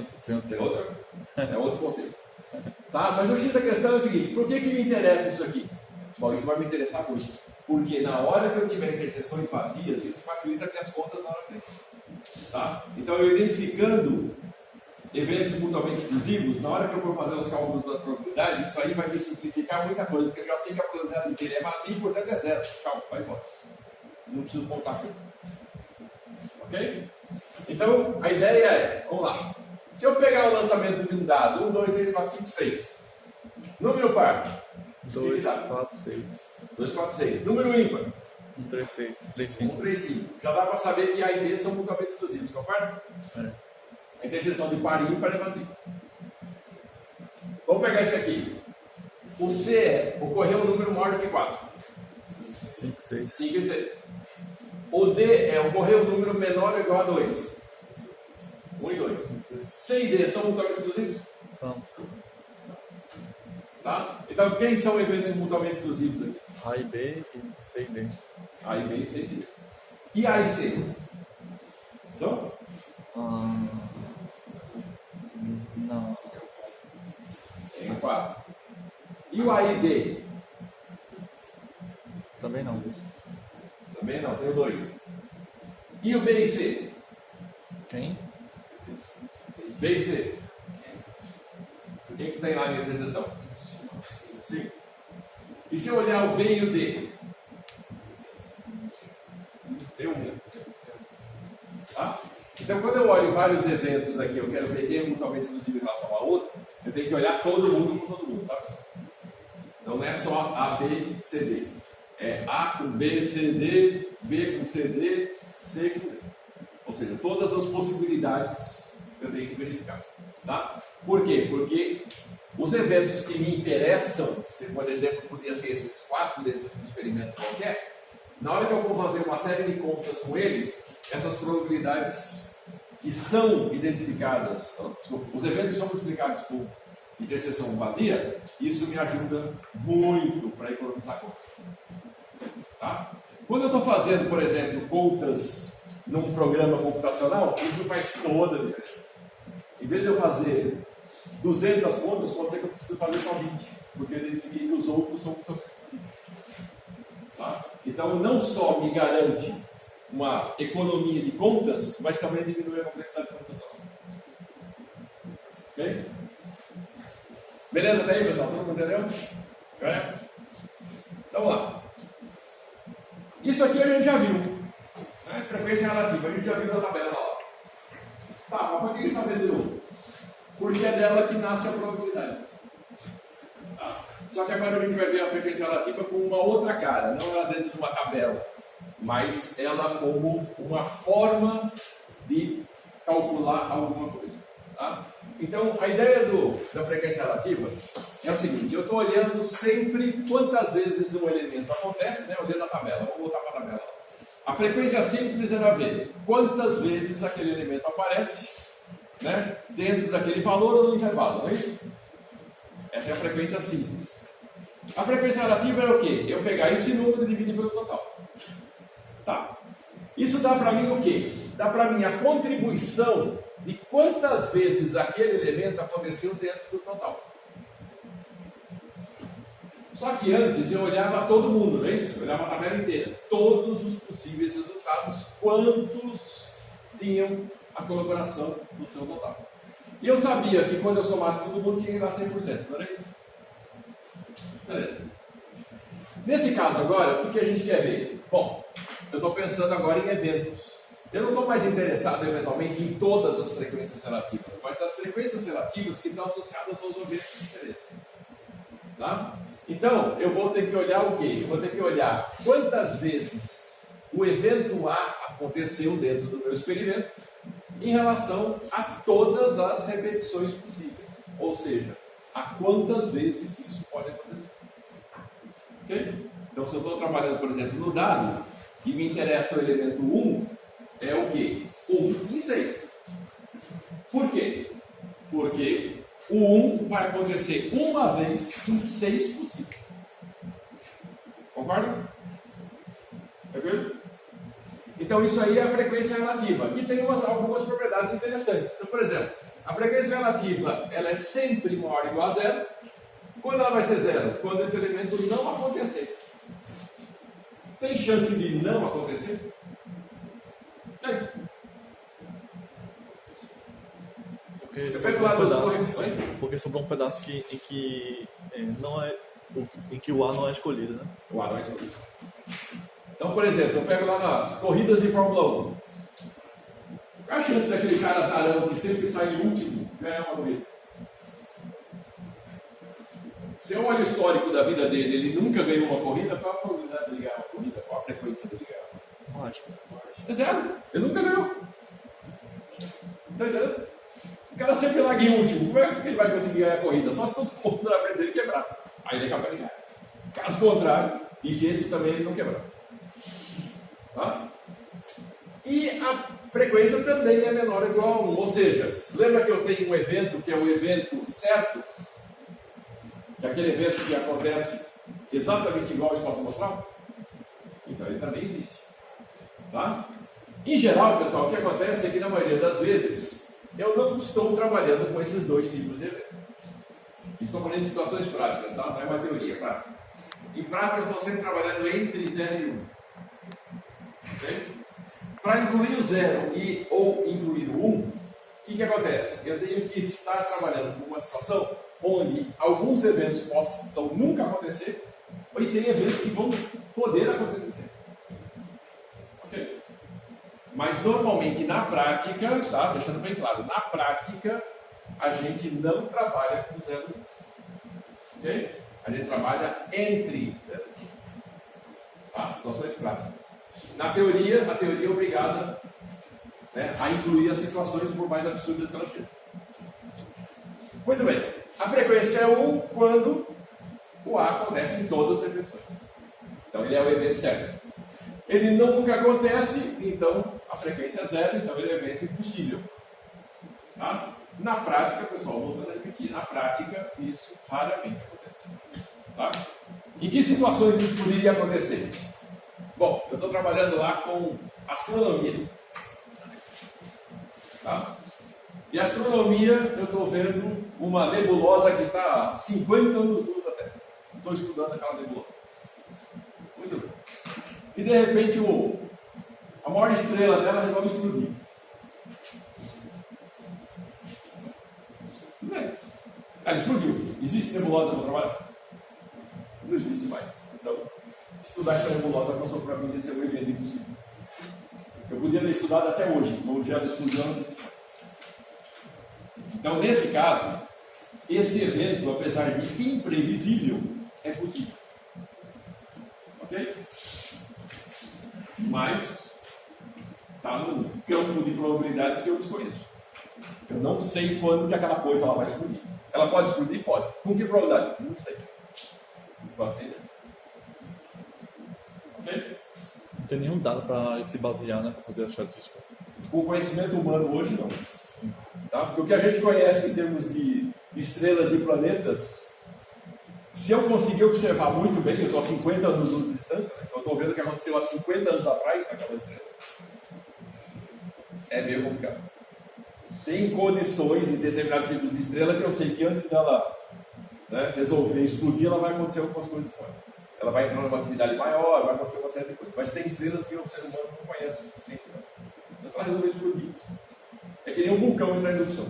outro. É outro conceito. Tá? Mas o X da questão é o seguinte: por que me interessa isso aqui? Bom, isso vai me interessar por isso. Porque na hora que eu tiver interseções vazias, isso facilita as minhas contas na hora frente. Tá? Então, eu identificando eventos mutuamente exclusivos, na hora que eu for fazer os cálculos da probabilidade, isso aí vai me simplificar muita coisa, porque eu já sei que a probabilidade inteira é vazia, portanto é zero. Tchau, vai embora. Não preciso contar com ele. Ok? Então, a ideia é, vamos lá. Se eu pegar o lançamento de um dado, 1, 2, 3, 4, 5, 6. Número par. 2, 4, 6. 2, 4, 6. Número ímpar. 1, 3, 6. 3, 1, 5. 3, 5. Já dá para saber que A e B são mutuamente exclusivos, concorda? É. A interseção de par e ímpar é vazia. Vamos pegar esse aqui. O C é ocorreu um número maior do que 4. 5, 6. 5 e 6. O D é ocorreu um número menor ou igual a 2. 1 e 2. C e D são mutuamente exclusivos? São Tá? Então, quem são eventos mutuamente exclusivos aqui? A e B e C e D. A e B e C e D. E A e C? São? Não. Tem 4. E o A e D? Também não. Também não, tem o 2. E o B e C? Quem? B e C. Quem que tem lá na interseção? 5. E se eu olhar o B e o D? Tem um. Tá? Então, quando eu olho vários eventos aqui, eu quero ver quem é mutuamente exclusivo em relação a outro, você tem que olhar todo mundo com todo mundo. Tá? Então, não é só A, B, C, D. É A com B, C, D, B com C, D, C com D. Ou seja, todas as possibilidades eu tenho que verificar. Tá? Por quê? Porque os eventos que me interessam, se por exemplo, podia ser esses 4 dentro de um experimento qualquer, na hora que eu for fazer uma série de contas com eles, essas probabilidades que são identificadas, os eventos que são multiplicados por interseção vazia, isso me ajuda muito para economizar conta. Tá? Quando eu estou fazendo, por exemplo, contas num programa computacional, isso faz toda a diferença. Em vez de eu fazer 200 contas, pode ser que eu precise fazer só 20, porque eu identifiquei que os outros são muito exclusivos. Tá? Então, não só me garante uma economia de contas, mas também diminui a complexidade de computação. Ok? Beleza até aí, pessoal? Todo mundo entendeu? É? Então, vamos lá. Isso aqui a gente já viu. Né? Frequência relativa, a gente já viu na tabela lá. Tá, mas por que ele está vendo de novo? Porque é dela que nasce a probabilidade. Tá? Só que agora a gente vai ver a frequência relativa com uma outra cara, não ela dentro de uma tabela, mas ela como uma forma de calcular alguma coisa. Tá? Então, a ideia da frequência relativa é o seguinte: eu estou olhando sempre quantas vezes um elemento acontece, né, olhando a tabela. Vamos voltar para a tabela. A frequência simples era ver quantas vezes aquele elemento aparece né, dentro daquele valor ou no intervalo, não é isso? Essa é a frequência simples. A frequência relativa é o quê? Eu pegar esse número e dividir pelo total. Tá. Isso dá para mim o quê? Dá para mim a contribuição de quantas vezes aquele elemento aconteceu dentro do total. Só que antes eu olhava todo mundo, não é isso? Eu olhava a tabela inteira. Todos os possíveis resultados, quantos tinham a colaboração no seu total. E eu sabia que quando eu somasse todo mundo tinha que dar 100%, não era isso? Beleza. Nesse caso agora, o que a gente quer ver? Bom, eu estou pensando agora em eventos. Eu não estou mais interessado eventualmente em todas as frequências relativas, mas das frequências relativas que estão associadas aos eventos de interesse. Tá? Então, eu vou ter que olhar o quê? Eu vou ter que olhar quantas vezes o evento A aconteceu dentro do meu experimento em relação a todas as repetições possíveis. Ou seja, a quantas vezes isso pode acontecer. Okay? Então, se eu estou trabalhando, por exemplo, no dado, e me interessa o elemento 1, é o quê? 1 em 6. Por quê? Porque o 1 vai acontecer uma vez em 6 possíveis. Concorda? É verdade? Então, isso aí é a frequência relativa, que tem algumas propriedades interessantes. Então, por exemplo, a frequência relativa ela é sempre maior ou igual a zero. Quando ela vai ser zero? Quando esse elemento não acontecer. Tem chance de não acontecer? Tem. Porque sobrou um pedaço em que o A não é escolhido, né? O A não é escolhido. Então, por exemplo, eu pego lá nas corridas de Fórmula 1. Qual a chance daquele cara azarão que sempre sai em último ganhar uma corrida? Se eu olho o histórico da vida dele, ele nunca ganhou uma corrida, qual a probabilidade de ele ganhar uma corrida? Qual a frequência dele ganhar? Acho. É zero. Ele nunca ganhou. Está entendendo? O cara sempre larga em último. Como é que ele vai conseguir ganhar a corrida? Só se todo mundo na frente dele quebrar. Aí ele é capaz de ganhar. Caso contrário, e se esse também ele não quebrar. Tá? E a frequência também é menor ou igual a 1. Ou seja, lembra que eu tenho um evento que é o evento certo? Que é aquele evento que acontece exatamente igual ao espaço amostral? Então ele também existe. Tá? Em geral, pessoal, o que acontece é que na maioria das vezes eu não estou trabalhando com esses dois tipos de evento. Estou falando em situações práticas, tá? Não é uma teoria, é prática. Em prática, eu estou sempre trabalhando entre 0 e 1. Okay? Para incluir o 0 ou incluir o 1, o que acontece? Eu tenho que estar trabalhando com uma situação onde alguns eventos possam nunca acontecer e tem eventos que vão poder acontecer. Ok? Mas normalmente na prática, tá? Deixando bem claro, na prática a gente não trabalha com 0 e 1. Ok? A gente trabalha entre 0 e 1. Tá? Situações práticas. Na teoria, a teoria é obrigada, né, a incluir as situações por mais absurdas que elas sejam. Muito bem. A frequência é 1 quando o A acontece em todas as repetições. Então ele é o evento certo. Ele nunca acontece, então a frequência é 0, então ele é um evento impossível. Tá? Na prática, pessoal, voltando a repetir, na prática isso raramente acontece. Tá? Em que situações isso poderia acontecer? Bom, eu estou trabalhando lá com astronomia. Tá? E astronomia, eu estou vendo uma nebulosa que está a 50 anos-luz da Terra. Estou estudando aquela nebulosa. Muito bem. E de repente a maior estrela dela resolve explodir. Tudo bem. Ela explodiu. Existe nebulosa para trabalhar? Não existe mais. Então, estudar essa nebulosa passou para mim ser um evento impossível. Eu podia ter estudado até hoje, mas o dia da explosão não existe mais. Então, nesse caso, esse evento, apesar de imprevisível, é possível. Ok? Mas está num campo de probabilidades que eu desconheço. Eu não sei quando que aquela coisa ela vai explodir. Ela pode explodir? Pode. Com que probabilidade? Não sei. Não posso entender. Ok? Não tem nenhum dado para se basear, né? Para fazer a estatística. Com o conhecimento humano hoje, não. Sim. Tá? Porque o que a gente conhece em termos de estrelas e planetas, se eu conseguir observar muito bem, eu estou a 50 anos de distância, né? Então eu estou vendo o que aconteceu há 50 anos atrás naquela estrela. É meio complicado. Tem condições em determinados ciclos de estrela que eu sei que antes dela, né, resolver explodir, ela vai acontecer algumas coisas com ela. Ela vai entrar numa atividade maior, vai acontecer uma série de coisas. Mas tem estrelas que o ser humano não conhece o suficiente. Né? Então, se ela resolver explodir, é que nem um vulcão entrar em erupção.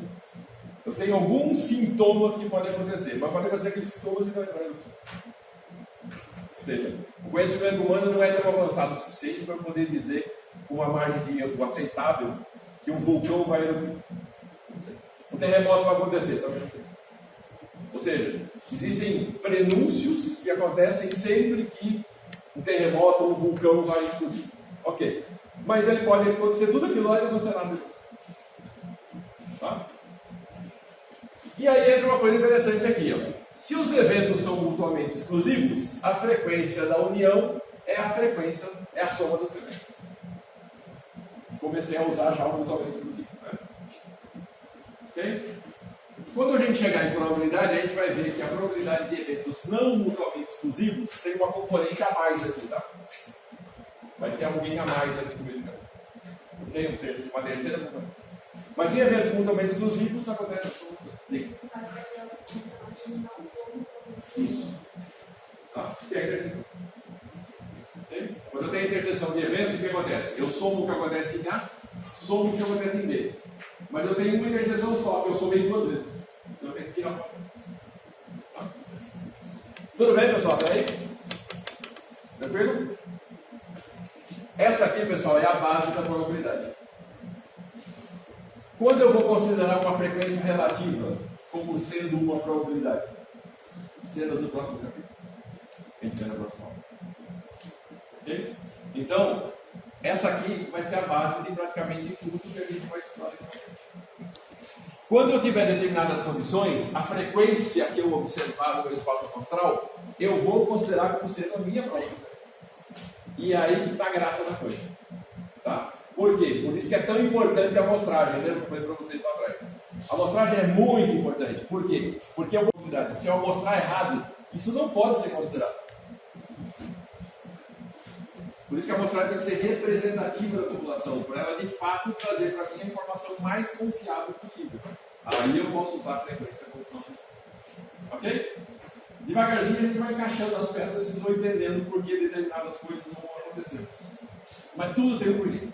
Eu tenho alguns sintomas que podem acontecer, mas podem acontecer aqueles sintomas e não entrar em erupção. Ou seja, o conhecimento humano não é tão avançado o suficiente para poder dizer, com uma margem de erro aceitável, que um vulcão vai eruptar. Um terremoto vai acontecer, também não sei. Ou seja, existem prenúncios que acontecem sempre que um terremoto ou um vulcão vai explodir. Ok. Mas ele pode acontecer tudo aquilo lá e não acontecer nada depois. Tá? E aí entra uma coisa interessante aqui. Ó. Se os eventos são mutuamente exclusivos, a frequência da união é a soma dos eventos. Comecei a usar já o mutuamente exclusivo. Né? Ok? Quando a gente chegar em probabilidade, a gente vai ver que a probabilidade de eventos não mutuamente exclusivos tem uma componente a mais aqui, tá? Vai ter alguém a mais aqui no meio do caminho. Tem uma terceira componente. Mas em eventos mutuamente exclusivos, acontece a soma. Isso. Tá? E aí, okay? Quando eu tenho interseção de eventos, o que acontece? Eu somo o que acontece em A, somo o que acontece em B. Mas eu tenho uma interseção só, que eu somei duas vezes. Então eu tenho que tirar uma. Tá? Tudo bem, pessoal? Até aí? Tranquilo? Essa aqui, pessoal, é a base da probabilidade. Quando eu vou considerar uma frequência relativa como sendo uma probabilidade? Cenas do próximo capítulo. A gente vê na próxima aula. Ok? Então, essa aqui vai ser a base de praticamente tudo que a gente vai estudar aqui. Quando eu tiver determinadas condições, a frequência que eu observar no espaço amostral, eu vou considerar como sendo a minha probabilidade. E aí que está a graça da coisa. Tá? Por quê? Por isso que é tão importante a amostragem, lembra que eu falei para vocês lá atrás? A amostragem é muito importante. Por quê? Porque a probabilidade, se eu amostrar errado, isso não pode ser considerado. Por isso que a amostragem tem que ser representativa da população, para ela de fato trazer para mim a informação mais confiável possível. Aí eu posso usar a frequência como probabilidade. Ok? Devagarzinho a gente vai encaixando as peças e vão entendendo por que determinadas coisas não vão acontecer. Mas tudo tem um porquê.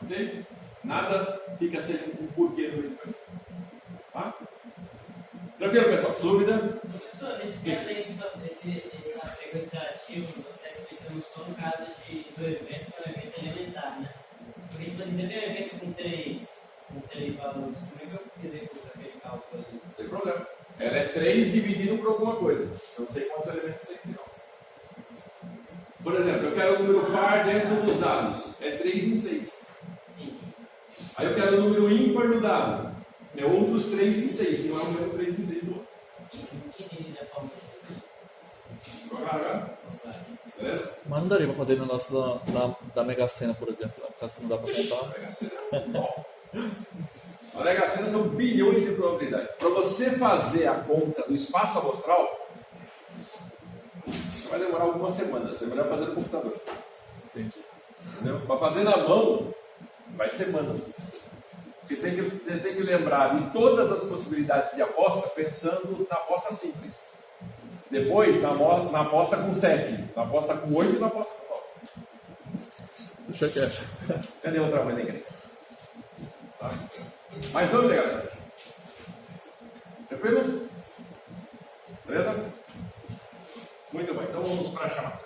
Ok? Nada fica sem um porquê no meio do caminho. Tá? Tranquilo, pessoal? Dúvida? Professor, essa frequência relativa, você está explicando só no caso do evento, se é um evento elementar, né? Porque, por exemplo, tem um evento com três valores, como é que eu executo aquele cálculo ali? Não tem problema. Ela é 3 dividido por alguma coisa. Eu não sei quantos elementos tem aqui, não. Por exemplo, eu quero o número par dentro dos dados. É 3 em 6. Aí eu quero o número ímpar no dado. É outros 3 em 6, que não é o mesmo 3 em 6 do outro. Quem tem a forma? Ficou claro, cara? Beleza? Mas não daria para fazer no nosso da Mega Sena, por exemplo, caso que não dá para contar. A Mega Sena é bom. A Mega Sena são bilhões de probabilidades. Para você fazer a conta do espaço amostral, vai demorar algumas semanas. É melhor fazer no computador. Entendi. Para fazer na mão, vai semanas. Você tem que lembrar de todas as possibilidades de aposta, pensando na aposta simples. Depois, na aposta com 7, na aposta com 8 e na aposta com 9. Deixa quieto. Cadê outra mãe da igreja? Tá? Mais dúvida, galera? Tranquilo? Beleza? Muito bem, então vamos para a chamada.